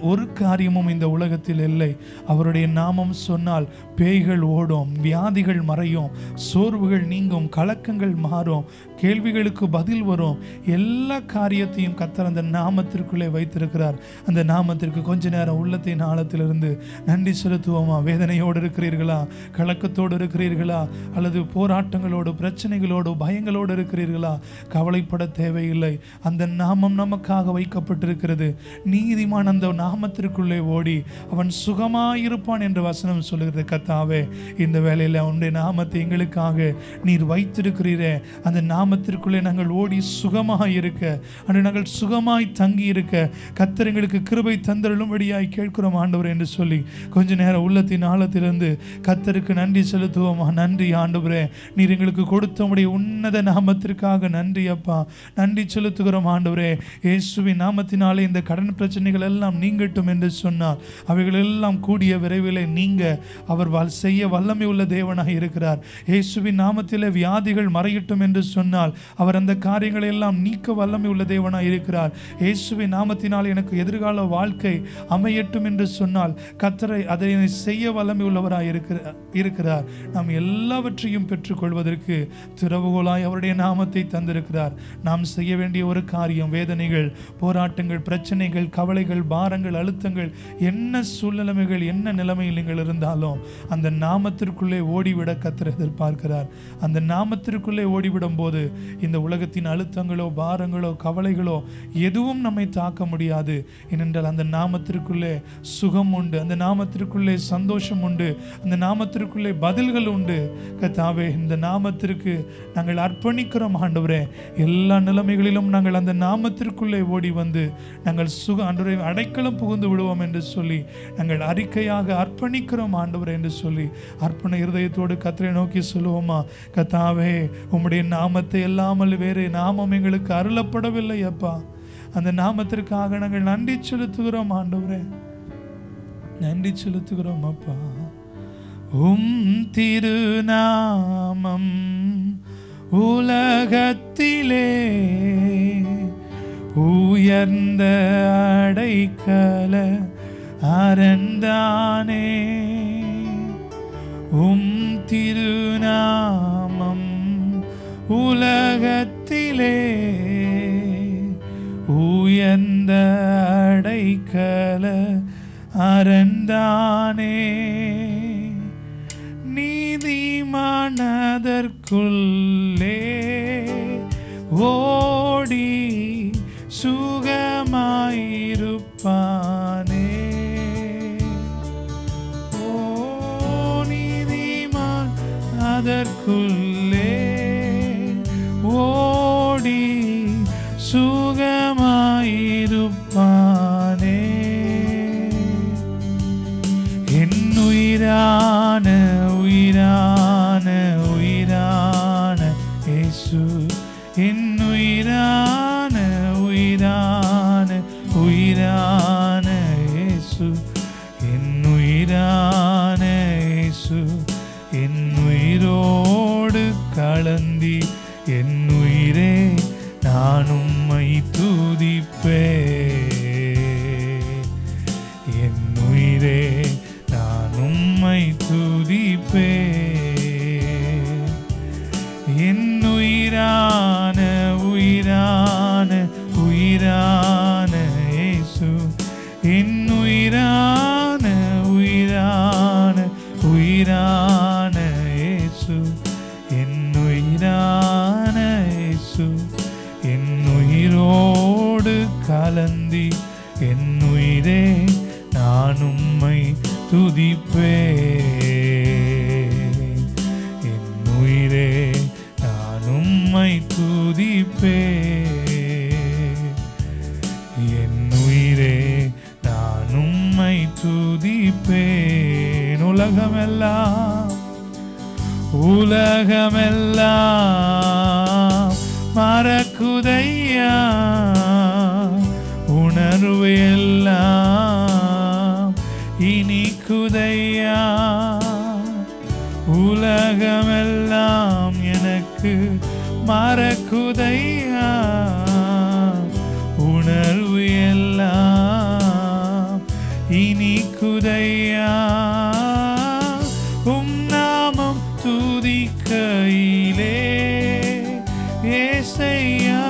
S1: ஒரு காரியமும் இந்த உலகத்தில் இல்லை. அவருடைய நாமம் சொன்னால் பேய்கள் ஓடும், வியாதிகள் மறையும், சோர்வுகள் நீங்கும், கலக்கங்கள் மாறும், கேள்விகளுக்கு பதில் வரும். எல்லா காரியத்தையும் கர்த்தர் அந்த நாமத்திற்குள்ளே வைத்திருக்கிறார். அந்த நாமத்திற்கு கொஞ்ச நேரம் உள்ளத்தின் ஆழத்திலிருந்து நன்றி செலுத்துவோமா? வேதனையோடு இருக்கிறீர்களா? கலக்கத்தோடு இருக்கிறீர்களா? அல்லது போராட்டங்களோடு, பிரச்சனைகளோடு, பயங்களோடு இருக்கிறீர்களா? கவலைப்பட தேவையில்லை. அந்த நாமம் நமக்காக வைக்கப்பட்டிருக்கிறது. நீதிமான் அவன் அந்த நாமத்திற்குள்ளே ஓடி அவன் சுகமாயிருப்பான் என்று வசனம் சொல்லுகிறது. கர்த்தாவே, இந்த வேளையில் உன்னுடைய நாமத்தை எங்களுக்காக நீர் வைத்திருக்கிறீரே, அந்த நாமத்திற்குள்ளே நாங்கள் ஓடி சுகமாக இருக்க, அன்று நாங்கள் சுகமாய் தங்கி இருக்க கர்த்தர் எங்களுக்கு கிருபை தந்தருளும்படியாய் கேட்கிறோம் ஆண்டவரே என்று சொல்லி கொஞ்ச நேரம் உள்ளத்தின் ஆழத்திலிருந்து கர்த்தருக்கு நன்றி செலுத்துவோமா. நன்றி ஆண்டவரே, நீர் எங்களுக்கு கொடுத்த உம்முடைய உன்னத நாமத்திற்காக நன்றி அப்பா, நன்றி செலுத்துகிறோம் ஆண்டவரே. இயேசுவின் நாமத்தினாலே இந்த கடன் பிரச்சனைகள் எல்லாம் நீங்கட்டும் என்று சொன்னார். அவைகள் எல்லாம் கூடிய விரைவிலே நீங்க அவர் செய்ய வல்லமை உள்ள தேவனாக இருக்கிறார். இயேசுவின் நாமத்திலே வியாதிகள் மறையட்டும் என்று சொன்னால் அவர் அந்த காரியங்களை எல்லாம் நீக்க வல்லமை உள்ள தேவனாக இருக்கிறார். இயேசுவின் நாமத்தினால் எனக்கு எதிர்கால வாழ்க்கை அமையட்டும் என்று சொன்னால் கர்த்தரை அதை செய்ய வல்லமை உள்ளவராக இருக்கிறார். நாம் எல்லாவற்றையும் பெற்றுக்கொள்வதற்கு திறவுகோலாய் அவருடைய நாமத்தை தந்திருக்கிறார். நாம் செய்ய வேண்டிய ஒரு காரியம், வேதனைகள், போராட்டங்கள், பிரச்சனைகள், கவலைகள், பாரங்கள், அழுத்தங்கள், என்ன சூழ்நிலைமைகள், என்ன நிலைமையில் நீங்கள் இருந்தாலும் அந்த நாமத்திற்குள்ளே ஓடிவிட கர்த்தர் எதிர்பார்க்கிறார். அந்த நாமத்திற்குள்ளே ஓடிவிடும் போது இந்த உலகத்தின் அழுத்தங்களோ, பாரங்களோ, கவலைகளோ எதுவும் நம்மை தாக்க முடியாது. ஏனென்றால் அந்த நாமத்திற்குள்ளே சுகம் உண்டு, அந்த நாமத்திற்குள்ளே சந்தோஷம் உண்டு, அந்த நாமத்திற்குள்ளே பதில்கள் உண்டு. கர்த்தாவே, இந்த நாமத்திற்கு நாங்கள் அர்ப்பணிக்கிறோம் ஆண்டவரே. எல்லா நிலைமைகளிலும் நாங்கள் அந்த நாமத்திற்குள்ளே ஓடி வந்து நாங்கள் ஆண்டவரே அடைக்கலம் புகுந்து விடுவோம் என்று சொல்லி நாங்கள் அறிக்கையாக அர்ப்பணிக்கிறோம் ஆண்டவரே என்று சொல்லி அர்ப்பண இருதயத்தோடு கர்த்தரை நோக்கி சொல்லுவோமா. கர்த்தாவே, உம்முடைய நாமத்தை இல்லாமல் வேறு நாமம் எங்களுக்கு அருளப்படவில்லை அப்பா. அந்த நாமத்திற்காக நாங்கள் நன்றி செலுத்துகிறோம் ஆண்டவரே, நன்றி செலுத்துகிறோம் அப்பா. திருநாமம் உலகத்திலே உயர்ந்த அடைக்கல அரண்தானே. திருநாமம் உலகத்திலே உயர்ந்த அடைக்கல அரண்தானே. நீதிமானதற்குள்ளே ஓடி சுகமாயிருப்பானே. நீதிமான் அதற்குள்ளே ஓடி சுகமாயிருப்பானே. என் உயிரான உயிரான உயிரான இயேசு, என் உயிரான உயிரான உயிரான இயேசு, என் உயிரான இயேசு, என் உயிரோடு கலந்தி என் உயிரே நான் உம்மை துதிப்பேன். என் உயிரே நான் உம்மை துதிப்பேன். என் உயிரான உயிரான உயிரான இயேசு, என் உயிரான உயிரான உயிரான இயேசு, என் உயிரான இயேசு, என் உயிரோடு கலந்தி என் உயிரே நான் உம்மை துதிப்பேன். என் உயிரே நான் உம்மை துதிப்பேன். என் உயிரே நான் உம்மை துதிப்பேன். உலகமெல்லாம் உலகமெல்லாம் மறக்குதையா, உணர்வு எல்லாம் இனிக்குதையா. உலகமெல்லாம் எனக்கு மறக்குதையா, உணர்வு எல்லாம் இனிக்குதையா. உம் நாமம் துதிக்கையிலே ஏசையா,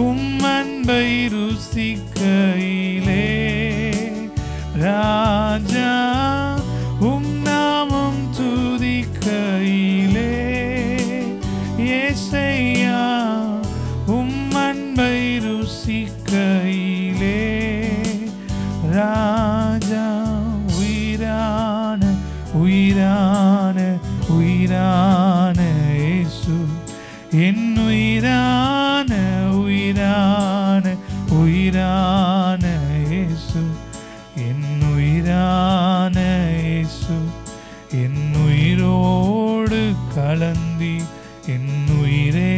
S1: உம் அன்பை ருசிக்கையிலே ராஜா, உம் நாமம் துதிக்கையிலே ஏசையா, உம் அன்பை ருசிக்கையிலே உயிரான இயேசு, என் உயிரான இயேசு, என் உயிரோடு கலந்தி என் உயிரே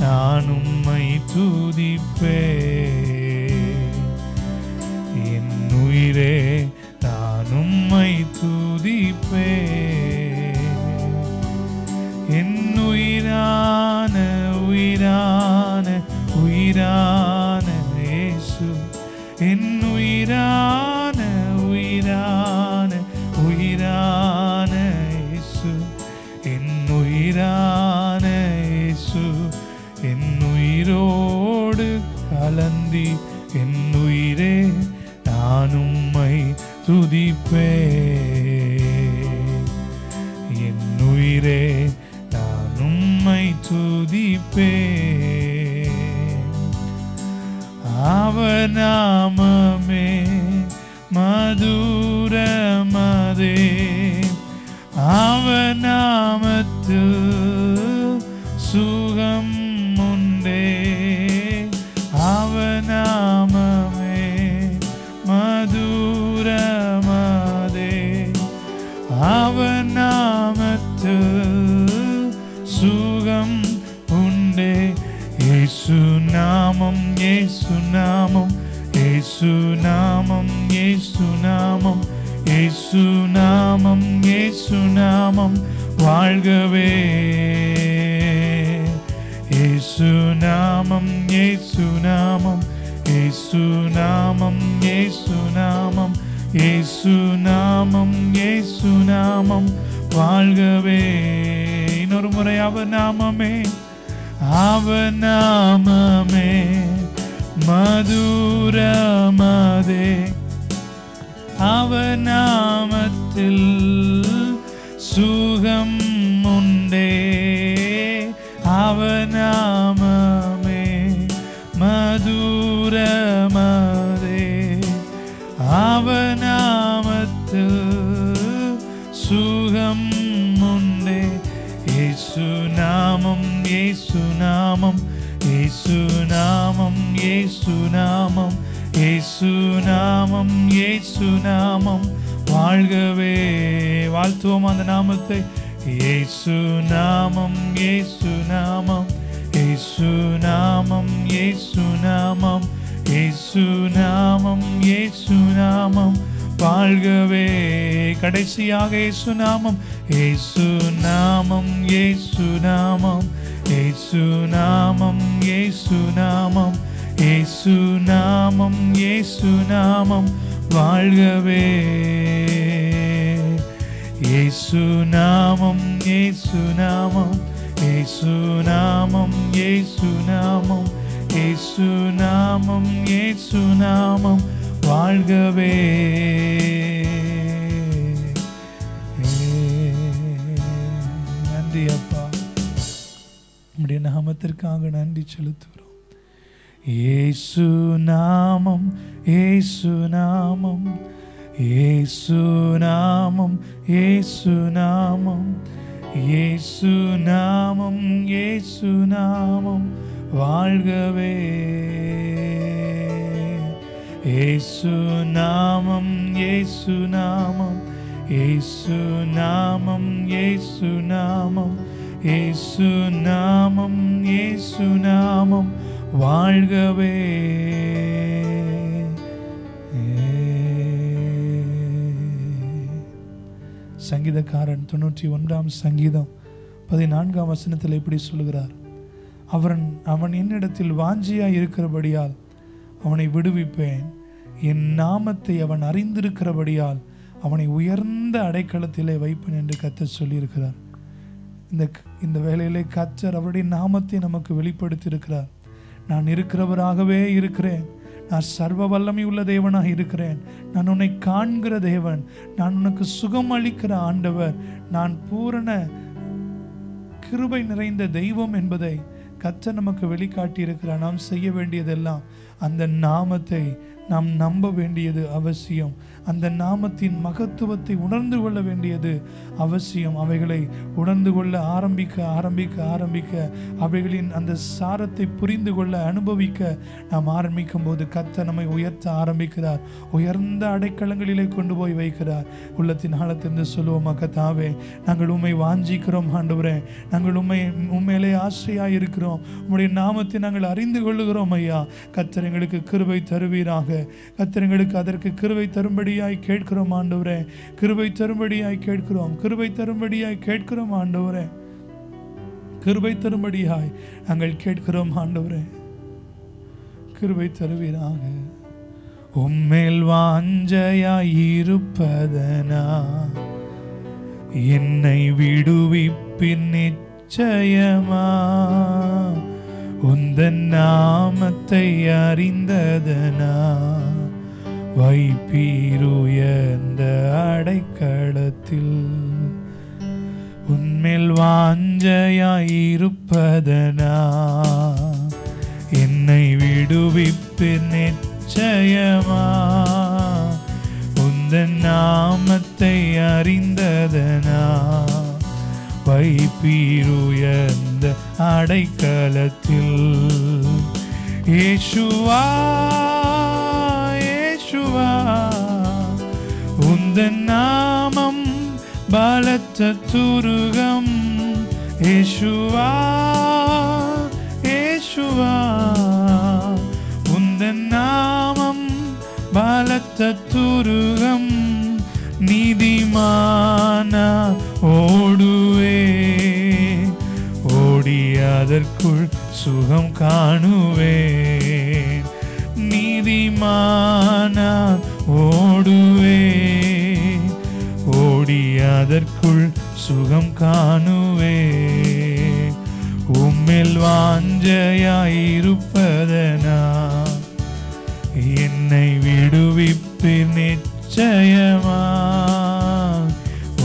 S1: நான் உம்மை துதிப்பேன். என் உயிரே நான் உம்மை துதிப்பேன். என் உயிரான உயிரான உயிரான இயேசு, என் உயிரான உயிரான உயிரான இயேசு, என் உயிரான இயேசு, என் உயிரோடு கலந்தி என் உயிரே நான் உம்மை துதிப்பேன். என் உயிரே நான் உம்மை துதிப்பேன். அவர் நாமமே மதுரமதே, அவர் நாமத்தில் சுகம் உண்டே, அவர் நாமமே மதுரமதே, அவர் நாமத்தில் சுகம் உண்டே. இயேசு நாமம், இயேசு நாமம், இயேசு நாமம், இயேசு நாமம், இயேசு நாமம், இயேசு நாமம் வாழ்கவே. இயேசு நாமம், இயேசு நாமம், இயேசு நாமம், இயேசு நாமம், இயேசு நாமம், இயேசு நாமம் வாழ்கவே. இன்னொரு முறை அவர் நாமமே, அவர் நாமமே மதுரமதே, அவர் நாமத்தில் சுகம் உண்டே, அவர் நாமமே மதுரமதே, அவர் நாமத்தில் சுகம் உண்டே. இயேசு நாமம், இயேசு நாமம், இயேசு நாமம், இயேசு நாமம், இயேசு நாமம், இயேசு நாமம் வாழ்கவே. வாழ்த்துவோம் அந்த நாமத்தை. இயேசு நாமம், இயேசு நாமம், இயேசு நாமம், இயேசு நாமம், இயேசு நாமம், இயேசு நாமம் வாழ்கவே. கடைசியாக இயேசு நாமம், இயேசு நாமம், இயேசு நாமம், இயேசு நாமம், இயேசு நாமம், இயேசு நாமம், இயேசு நாமம் வாழ்கவே. இயேசு நாமம், இயேசு நாமம், இயேசு நாமம், இயேசு நாமம், இயேசு நாமம், இயேசு நாமம் வாழ்கவே. நன்றி அப்பா, உம்முடைய நாமத்திற்காக நன்றி செலுத்துகிறோம். இயேசு நாமம், இயேசு நாமம், இயேசு நாமம், இயேசு நாமம், இயேசு நாமம், இயேசு நாமம் வாழ்கவே. இயேசு நாமம், இயேசு நாமம், இயேசு நாமம், இயேசு நாமம், இயேசு நாமம், இயேசு நாமம் வாழ்கவே. சங்கீதக்காரன் 91 சங்கீதம் 14 வசனத்தில் இப்படி சொல்கிறார், அவன் என்னிடத்தில் வாஞ்சியாய் இருக்கிறபடியால் அவனை விடுவிப்பேன், என் நாமத்தை அவன் அறிந்திருக்கிறபடியால் அவனை உயர்ந்த அடைக்கலத்திலே வைப்பேன் என்று கர்த்தர் சொல்லியிருக்கிறார். இந்த வேளையிலே கர்த்தர் அவருடைய நாமத்தை நமக்கு வெளிப்படுத்தி இருக்கிறார். நான் இருக்கிறவராகவே இருக்கிறேன், நான் சர்வ வல்லமை உள்ள தேவனாக இருக்கிறேன், நான் உன்னை காண்கிற தேவன், நான் உனக்கு சுகம் அளிக்கிற ஆண்டவர், நான் பூரண கிருபை நிறைந்த தெய்வம் என்பதை கர்த்தர் நமக்கு வெளிக்காட்டி இருக்கிறார். நாம் செய்ய வேண்டியதெல்லாம் அந்த நாமத்தை நாம் நம்ப வேண்டியது அவசியம். அந்த நாமத்தின் மகத்துவத்தை உணர்ந்து கொள்ள வேண்டியது அவசியம். அவைகளை உணர்ந்து கொள்ள ஆரம்பிக்க ஆரம்பிக்க ஆரம்பிக்க அவைகளின் அந்த சாரத்தை புரிந்து கொள்ள அனுபவிக்க நாம் ஆரம்பிக்கும் போது கர்த்தர் நம்மை உயர்த்த ஆரம்பிக்கிறார். உயர்ந்த அடைக்கலங்களிலே கொண்டு போய் வைக்கிறார். உள்ளத்தின் ஆழத்திலிருந்து சொல்லுவோம், கர்த்தாவே நாங்கள் உம்மை வாஞ்சிக்கிறோம் ஆண்டவரே, நாங்கள் உண்மையிலே ஆசையாக இருக்கிறோம், உம்முடைய நாமத்தை நாங்கள் அறிந்து கொள்ளுகிறோம் ஐயா. கர்த்தர் எங்களுக்கு கிருபை தருவீராக. கர்த்தர் எங்களுக்கு அதற்கு கிருபை தரும்படியாய் கேட்கிறோம் ஆண்டவரே. கிருபை தரும்படியாய் கேட்கிறோம். கிருபை தரும்படியாய் கேட்கிறோம் ஆண்டவரே. கிருபை தரும்படியாய் நாங்கள் கேட்கிறோம் ஆண்டவரே. கிருபை தருவீராக. உம்மேல் வாஞ்சையாய் இருப்பதனா என்னை விடுவிப்பின் நிச்சயமா. உந்தன் நாமத்தை அறிந்ததனா வைப்பீருயர்ந்த அடைக்கலத்தில். உன்மேல் வாஞ்சையாயிருப்பதனா என்னை விடுவிப்பின் நிச்சயமா. உந்தன் நாமத்தை அறிந்ததனா வைப்பீருயர்ந்த அடைக்கலத்தில். இயேசுவா இயேசுவா உந்தன் நாமம் பலத்த துருகம். இயேசுவா இயேசுவா உந்தன் நாமம் பலத்த துருகம். நீதிமானா ஓடுவே ஓடி அதற்குள் சுகம் காணுவேன். நீதிமானா ஓடுவே ஓடி அதற்குள் சுகம் காணுவேன். உம்மில் வாஞ்சையாயிருப்பதனா என்னை விடுவிப்பீர் நிச்சயமா.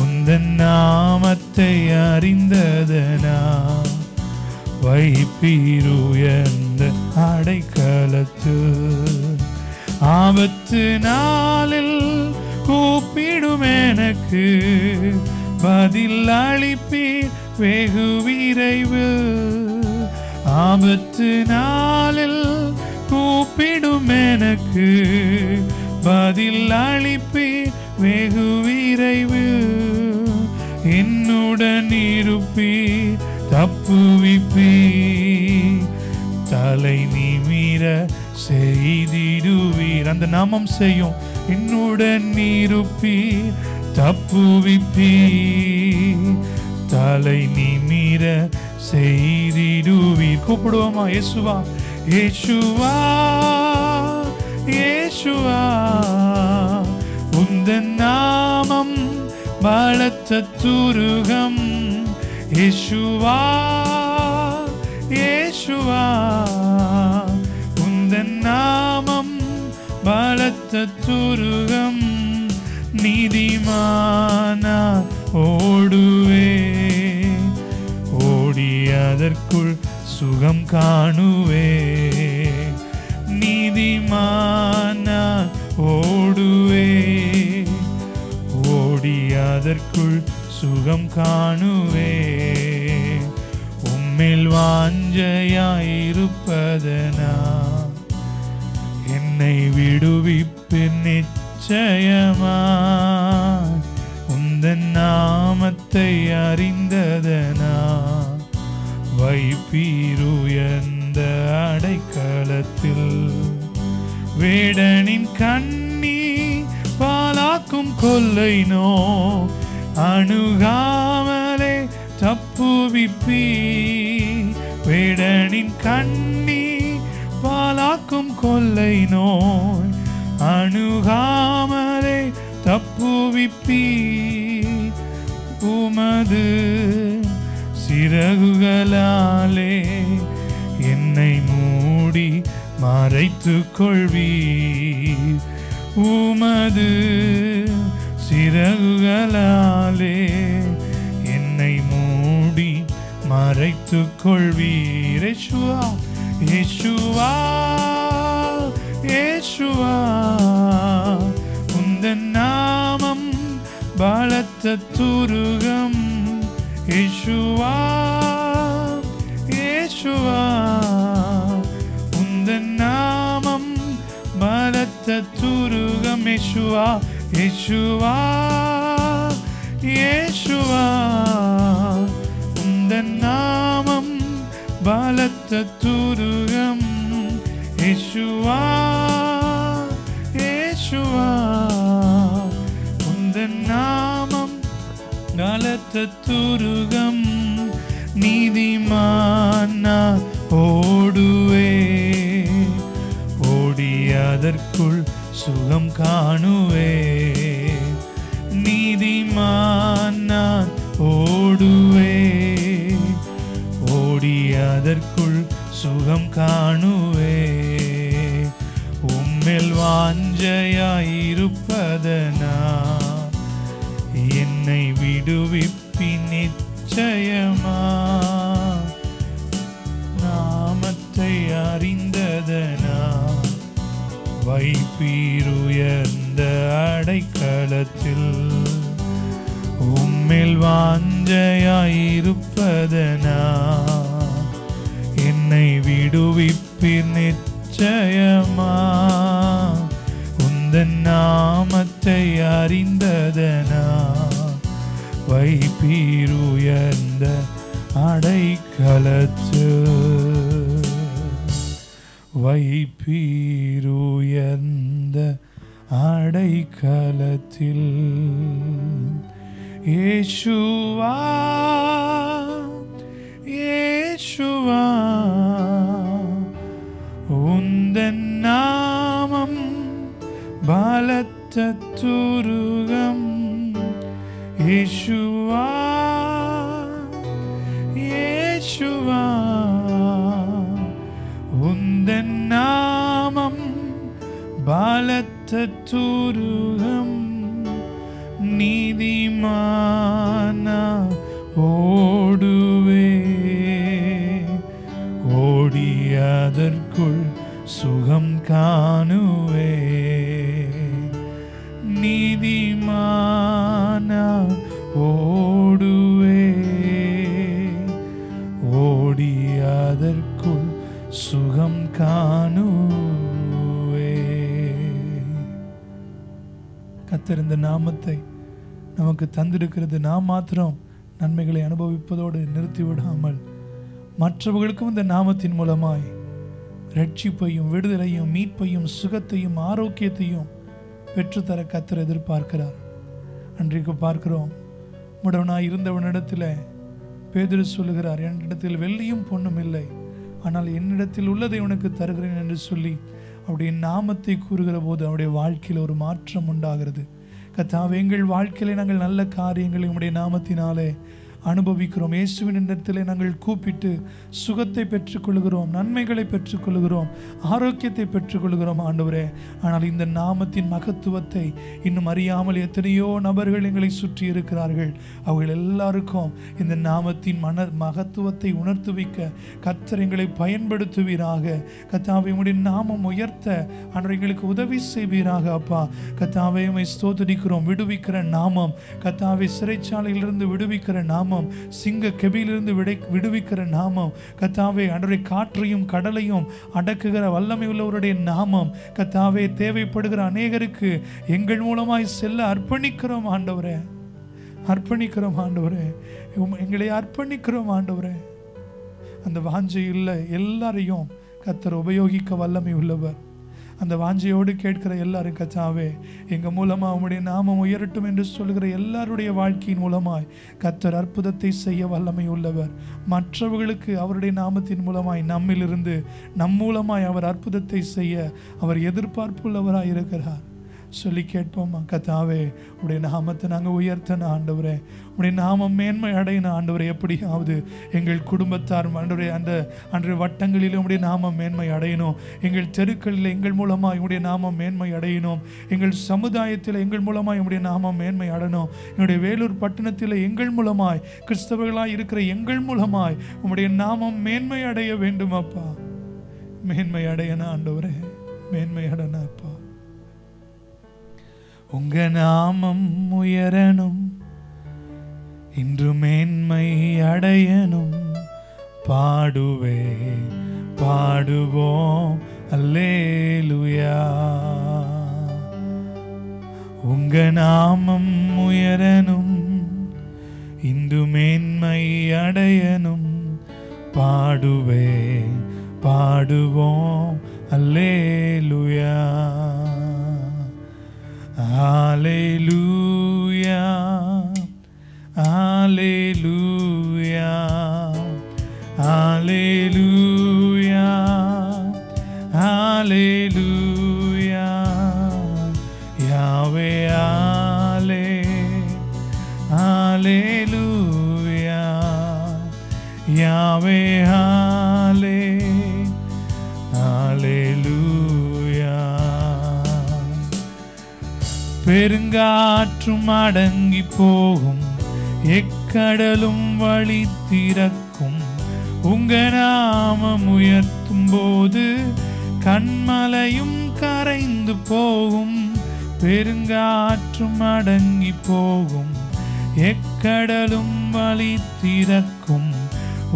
S1: உந்தன் நாமத்தை அறிந்ததனா வைப்பீருயர்ந்த அடைக்கலத்தில். ஆபத்து நாளில் கூப்பிடும் எனக்கு பதில் அளிப்பீர் வெகு விரைவு. ஆபத்து நாளில் கூப்பிடும் எனக்கு பதில் அளிப்பீர் வெகு விரைவு. என்னுடன் இருப்பீர் தப்புவிப்பீர் தலை நிமிர செய்திடுவீர். அந்த நாமம் செய்யும். என்னுடன் இருப்பீர் தப்புவிப்பீர் தலை நிமிர செய்திடுவீர். கூப்பிடுவோமா? இயேசுவா இயேசுவா இயேசுவா உந்தன் நாமம் பலத்த துருகம். இயேசுவா இயேசுவா உந்தன் நாமம் பலத்த துருகம். நீதிமானா ஓடுவே ஓடி அதற்குள் சுகம் காணுவே. நீதிமானா ஓடுவே ஓடி அதற்குள் சுகம் காணுவே. உம்மில் வாஞ்சையாயிருப்பதனா என்னை விடுவிப்பின் நிச்சயமா. உந்தன் நாமத்தை அறிந்ததனா வைப்பீருயர்ந்த அடைக்கலத்தில். வேடனின் கண்ணி பாலாக்கும் கொல்லை நோ அணுகாமலே தப்புவிப்பீ. வேடனின் கண்ணி பாலாக்கும் கொல்லை நோய் அணுகாமலே தப்புவிப்பீ. உமது சிறகுகளாலே என்னை மூடி மறைத்துக் கொள்வீர். உமது சிறகுகளாலே என்னை மூடி மறைத்துக் கொள்வீர். இயேசுவா இயேசுவா இயேசுவா துருகம் யேசுவா யேசுவா உந்தன் நாமம் பலத்த துருகம் யேசுவா யேசுவா யேசுவா உந்தன் நாமம் பலத்த துருகம் யேசுவா யேசுவா உந்தன் நாமம் பலத்த துருகம் நீதிமானா ஓடுவே ஓடி அதற்குள் சுகம் காணுவே நீதிமானா ஓடுவே ஓடி அதற்குள் சுகம் காணுவே உம்மில் வாஞ்சையாயிருப்பதனா என்னை விடுவிப்பின் நிச்சயமா நாமத்தை அறிந்ததனா வைப்பீருயர்ந்த அடைக்கலத்தில் உம்மில் வாஞ்சையாயிருப்பதனா என்னை விடுவிப்பீர் நிச்சயமா உந்தன் நாமத்தை அறிந்ததனா வைப்பீருயர்ந்த அடைக்கலத்தில் வைப்பீருயர்ந்த அடைக்கலத்தில் யேசுவா யேசுவா உந்தன் நாமம் பலத்த துருகம் யேசுவா யேசுவா உந்தன் நாமம் பலத்த துருகம் நீதிமானா ஓடுவே ஓடி அதற்குள் சுகம் காணுவே நீதிமானா ஓடுவே ஓடி அதற்குள் சுகம் காணுவே. கர்த்தர் இந்த நாமத்தை நமக்கு தந்திருக்கிறது நாம் மாத்திரம் நன்மைகளை அனுபவிப்பதோடு நிறுத்திவிடாமல் மற்றவர்களுக்கும் இந்த நாமத்தின் மூலமாய் ரட்சிப்பையும் விடுதலையும் மீட்பையும் சுகத்தையும் ஆரோக்கியத்தையும் பெற்றுத்தர கர்த்தர் எதிர்பார்க்கிறார். அன்றைக்கு பார்க்கிறோம், முடவனாய் இருந்தவனிடத்தில் பேதுரு சொல்லுகிறார், என்னிடத்தில் வெள்ளியும் பொன்னும் இல்லை, ஆனால் என்னிடத்தில் உள்ளதை உனக்கு தருகிறேன் என்று சொல்லி அவருடைய நாமத்தை கூறுகிற போது அவருடைய வாழ்க்கையில் ஒரு மாற்றம் உண்டாகிறது. கர்த்தாவே, எங்கள் வாழ்க்கையிலே நாங்கள் நல்ல காரியங்களை உம்முடைய நாமத்தினாலே அனுபவிக்கிறோம். இயேசுவின் இடத்திலே நாங்கள் கூப்பிட்டு சுகத்தை பெற்றுக்கொள்கிறோம், நன்மைகளை பெற்றுக்கொள்கிறோம், ஆரோக்கியத்தை பெற்றுக்கொள்கிறோம் ஆண்டவரே. ஆனால் இந்த நாமத்தின் மகத்துவத்தை இன்னும் அறியாமல் எத்தனையோ நபர்கள் எங்களை சுற்றி இருக்கிறார்கள். அவர்கள் எல்லாருக்கும் இந்த நாமத்தின் மகத்துவத்தை உணர்த்து வைக்க கர்த்தர் எங்களை பயன்படுத்துவீராக. கர்த்தாவே, உம்முடைய நாமம் உயர்த்த ஆண்டவரே எங்களுக்கு உதவி செய்வீராக. அப்பா கர்த்தாவே, உம்மை ஸ்தோத்திரிக்கிறோம். விடுவிக்கிற நாமம் கர்த்தாவே, சிறைச்சாலையிலிருந்து விடுவிக்கிற நாமம், சிங்க கெபியிலிருந்து விடுவிக்கிற நாமம் கர்த்தாவே, ஆண்டவரே காற்றையும் கடலையும் அடக்குகிற வல்லமை உள்ளவருடைய நாமம் கர்த்தாவே, தேவைப்படுகிற அநேகருக்கு எங்கள் மூலமாய் செல்ல அர்ப்பணிக்கிறோம் ஆண்டவரே, அர்ப்பணிக்கிறோம் ஆண்டவரே, எங்களை அர்ப்பணிக்கிறோம் ஆண்டவரே. அந்த வாஞ்சையுள்ள எல்லாரையும் கர்த்தர் உபயோகிக்க வல்லமை உள்ளவர். அந்த வாஞ்சையோடு கேட்கிற எல்லாரும் கர்த்தாவே, எங்கள் மூலமாக உம்முடைய நாமம் உயரட்டும் என்று சொல்கிற எல்லாருடைய வாழ்க்கையின் மூலமாய் கர்த்தர் அற்புதத்தை செய்ய வல்லமை உள்ளவர். மற்றவர்களுக்கு அவருடைய நாமத்தின் மூலமாய் நம்மிலிருந்து நம் மூலமாய் அவர் அற்புதத்தை செய்ய அவர் எதிர்பார்ப்புள்ளவராக இருக்கிறார். சொல்லி கேட்போமா? கர்த்தாவே, உடைய நாமத்தை நாங்கள் உயர்த்தன ஆண்டவரே, உடைய நாமம் மேன்மை அடையின ஆண்டவரே. எப்படியாவது எங்கள் குடும்பத்தார் ஆண்டவரே அந்த அன்றைய வட்டங்களில் உடைய நாமம் மேன்மை அடையணும். எங்கள் தெருக்களில் எங்கள் மூலமாக உடைய நாமம் மேன்மை அடையணும். எங்கள் சமுதாயத்தில் எங்கள் மூலமாய் உடைய நாமம் மேன்மை அடையணும். என்னுடைய வேலூர் பட்டணத்தில் எங்கள் மூலமாய், கிறிஸ்தவர்களாய் இருக்கிற எங்கள் மூலமாய் உம்முடைய நாமம் மேன்மை அடைய வேண்டும் அப்பா. மேன்மை அடையனா ஆண்டவரே, மேன்மை அடையனா அப்பா. உங்க நாமம் உயரணும், இன்று மேன்மை அடையனும் பாடுவே பாடுவோம் அல்லேலூயா. உங்க நாமம் உயரனும் இன்று மேன்மை அடையனும் பாடுவே பாடுவோம் அல்லேலூயா. ஹல்லேலூயா ஹல்லேலூயா ஹல்லேலூயா ஹல்லேலூயா. யாவே ஹல்லே ஹல்லேலூயா யாவே ஹல்லே ஹல்லேலூயா. பெருங்காற்றும் அடங்கி போகும், எக்கடலும் வழி திறக்கும். உங்க நாமம் உயர்த்தும் போது கண்மலையும் கரைந்து போகும். பெருங்காற்றும் அடங்கி போகும், எக்கடலும் வழி திறக்கும்.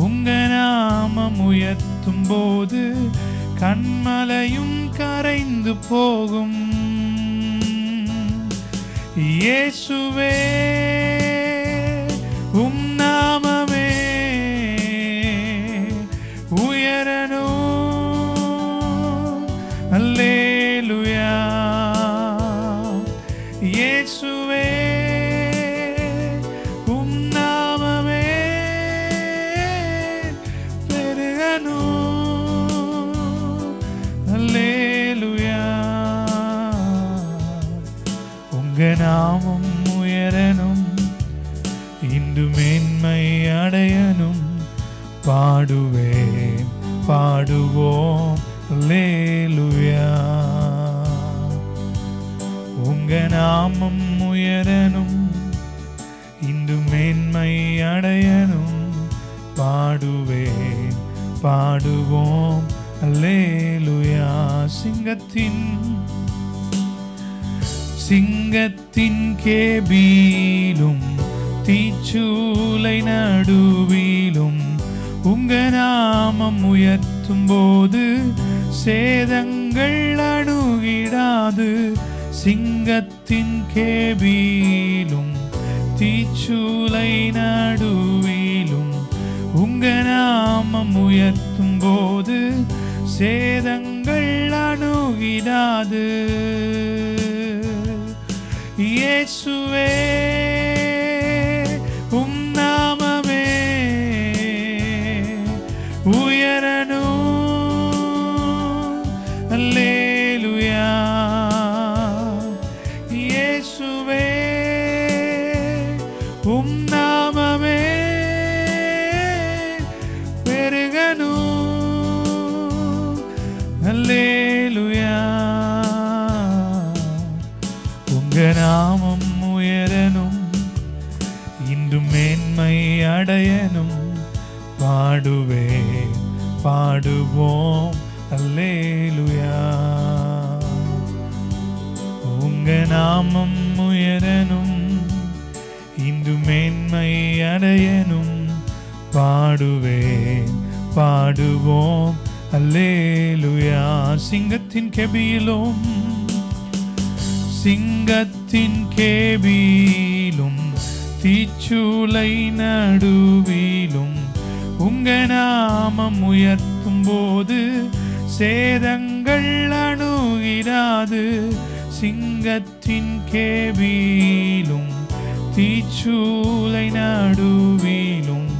S1: உங்க நாமம் உயர்த்தும் போது கண்மலையும் கரைந்து போகும். இயேசுவே உம் நாமமே உயரணும் அல்லேலூயா. இயேசுவே உம் நாமமே பெருகணும் அல்லேலூயா. உங்க நாமம் உயரனும் இன்று மேன்மை அடையனும் பாடுவேன் பாடுவோம் அல்லேலூயா. உங்க நாமம் உயரனும் இன்று மேன்மை அடையனும் பாடுவேன் பாடுவோம் அல்லேலூயா. சிங்கத்தின் கேபீலும் தீச்சூலை நடுவிலும் உங்க நாமம் உயர்த்தும் போது சேதங்கள் அணுகிடாது. சிங்கத்தின் கேபீலும் தீச்சூலை நடுவிலும் உங்க நாமம் உயர்த்தும் போது சேதங்கள் அணுகிடாது. இயேசுவே உம் நாமமே உயரணும் அல்லேலூயா. இயேசுவே உம் நாமமே பெருகணும் அல்லேலூயா. உங்க நாமம் உயரனும் இன்று மேன்மை அடையனும் பாடுவேன் பாடுவோம் அல்லேலூயா. உங்க நாமம் உயரனும் இன்று மேன்மை அடையனும் பாடுவேன் பாடுவோம் அல்லேலூயா. சிங்கத்தின் கேபீலும் தீச்சூலை நடுவிலும் உங்க நாமம் உயர்த்தும் போது சேதங்கள் அணுகிடாது. சிங்கத்தின் கேபீலும் தீச்சூலை நடுவிலும்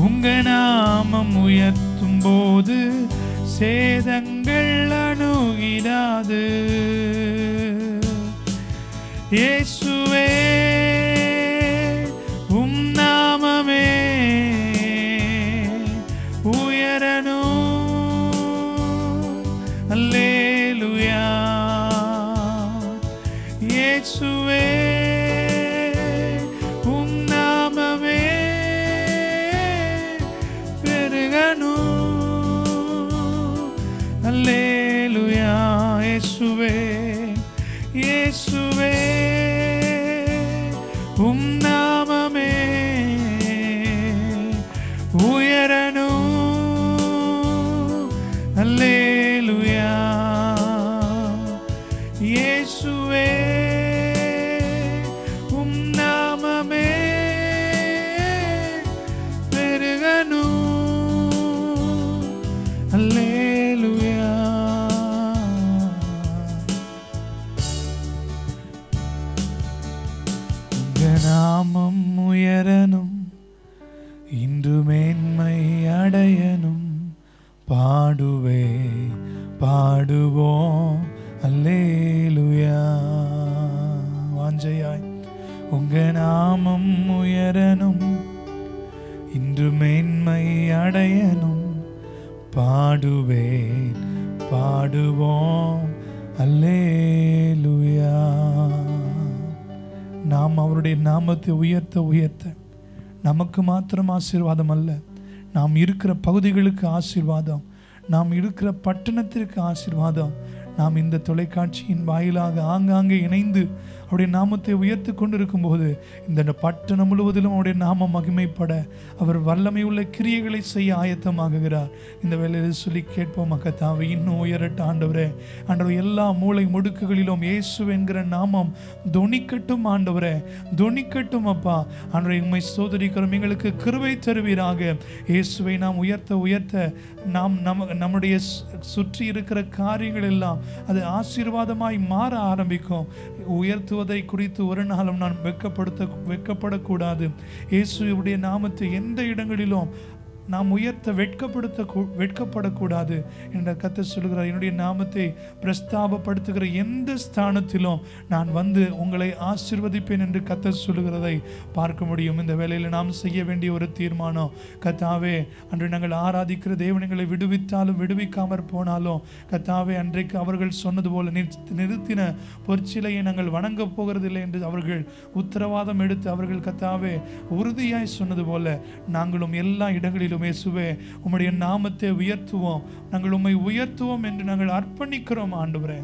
S1: உங்க நாமம் உயர்த்தும் போது சேதங்கள் அணுகிடாது. இயேசுவே உம் நாமமே உயரணும் அல்லேலூயா. இயேசுவே உம் நாமமே பெருகணும் அல்லேலூயா. இயேசுவே இயேசுவே உம் நாமமே பாடுவோம் அல்லேலூயா. வாஞ்சையாய் உங்க நாமம் உயரணும், இன்று மேன்மை அடையணும். பாடுவேன் பாடுவோம் அல்லேலூயா. நாம் அவருடைய நாமத்தை உயர்த்த உயர்த்த நமக்கு மாத்திரம் ஆசீர்வாதம் அல்ல, நாம் இருக்கிற பகுதிகளுக்கு ஆசீர்வாதம், நாம் இருக்கிற பட்டணத்திற்கு ஆசீர்வாதம். நாம் இந்த தொலைக்காட்சியின் வாயிலாக ஆங்காங்கே இணைந்து அவருடைய நாமத்தை உயர்த்தி கொண்டிருக்கும் போது இந்த பட்டணம் முழுவதிலும் அவருடைய நாமம் மகிமைப்பட அவர் வல்லமை உள்ள கிரியைகளை செய்ய ஆயத்தமாகுகிறார். இந்த வேளையில் சொல்லி கேட்போம், கர்த்தாவே இன்னும் உயரட்ட ஆண்டவரே. ஆண்டவர் எல்லா மூளை முடுக்குகளிலும் இயேசு என்கிற நாமம் தொனிக்கட்டும் ஆண்டவரே, தொனிக்கட்டும் அப்பா. ஆண்டவரை உம்மை ஸ்தோத்திரிக்கிறோம், எங்களுக்கு கிருபை தருவீராக. இயேசுவை நாம் உயர்த்த உயர்த்த நாம் நம்முடைய சுற்றி இருக்கிற காரியங்கள் எல்லாம் அது ஆசீர்வாதமாய் மாற ஆரம்பிக்கும். உயர்த்துவதை குறித்து ஒரு நாளும் நான் வெட்கப்படக்கூடாது. இயேசுவுடைய நாமத்தை எந்த இடங்களிலும் நாம் உயர்த்த வெட்கப்படக்கூடாது என்ற கர்த்தர் சொல்கிறார். என்னுடைய நாமத்தை பிரஸ்தாபப்படுத்துகிற எந்த ஸ்தானத்திலும் நான் வந்து உங்களை ஆசீர்வதிப்பேன் என்று கர்த்தர் சொல்லுகிறதை பார்க்க முடியும். இந்த வேளையில் நாம் செய்ய வேண்டிய ஒரு தீர்மானம், கர்த்தாவே அன்று நாங்கள் ஆராதிக்கிற தேவனைகளை விடுவித்தாலும் விடுவிக்காமற் போனாலும் கர்த்தாவே அன்றைக்கு அவர்கள் சொன்னது போல நிறுத்தின பொற்சிலையை நாங்கள் வணங்கப் போகிறதில்லை என்று அவர்கள் உத்தரவாதம் எடுத்து அவர்கள் கர்த்தாவே உறுதியாய் சொன்னது போல நாங்களும் எல்லா இடங்களிலும் இயேசுவே உம்முடைய நாமத்தை உயர்த்துவோம், நாங்கள் உம்மை உயர்த்துவோம் என்று நாங்கள் அர்ப்பணிக்கிறோம் ஆண்டவரே.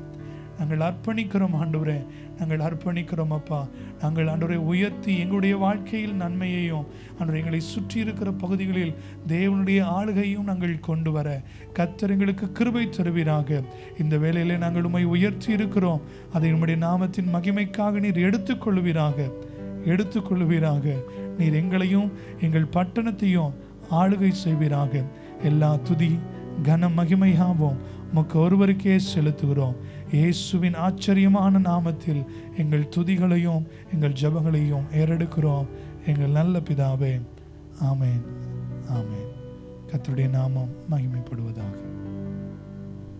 S1: நாங்கள் அர்ப்பணிக்கிறோம் ஆண்டவரே, நாங்கள் அர்ப்பணிக்கிறோம் அப்பா. நாங்கள் ஆண்டவரை உயர்த்தி எங்களுடைய வாழ்க்கையில் நன்மையையும் ஆண்டவரை எங்களை சுற்றி இருக்கிற பகுதிகளில் தேவனுடைய ஆளுகையும் நாங்கள் கொண்டு வர கர்த்தர் எங்களுக்கு கிருபை தருவீராக. இந்த வேளையிலே நாங்கள் உம்மை உயர்த்தி இருக்கிறோம், அதை உம்முடைய நாமத்தின் மகிமைக்காக நீர் எடுத்துக்கொள்வீராக. நீர் எங்களையும் எங்கள் பட்டணத்தையும் ஆளுகை செய்வீராக. எல்லா துதி கன மகிமையாவும் உமக்கு ஒருவருக்கே செலுத்துகிறோம். இயேசுவின் ஆச்சரியமான நாமத்தில் எங்கள் துதிகளையும் எங்கள் ஜெபங்களையும் ஏறெடுக்கிறோம் எங்கள் நல்ல பிதாவே. ஆமேன், ஆமேன். கர்த்தருடைய நாமம் மகிமைப்படுவதாக.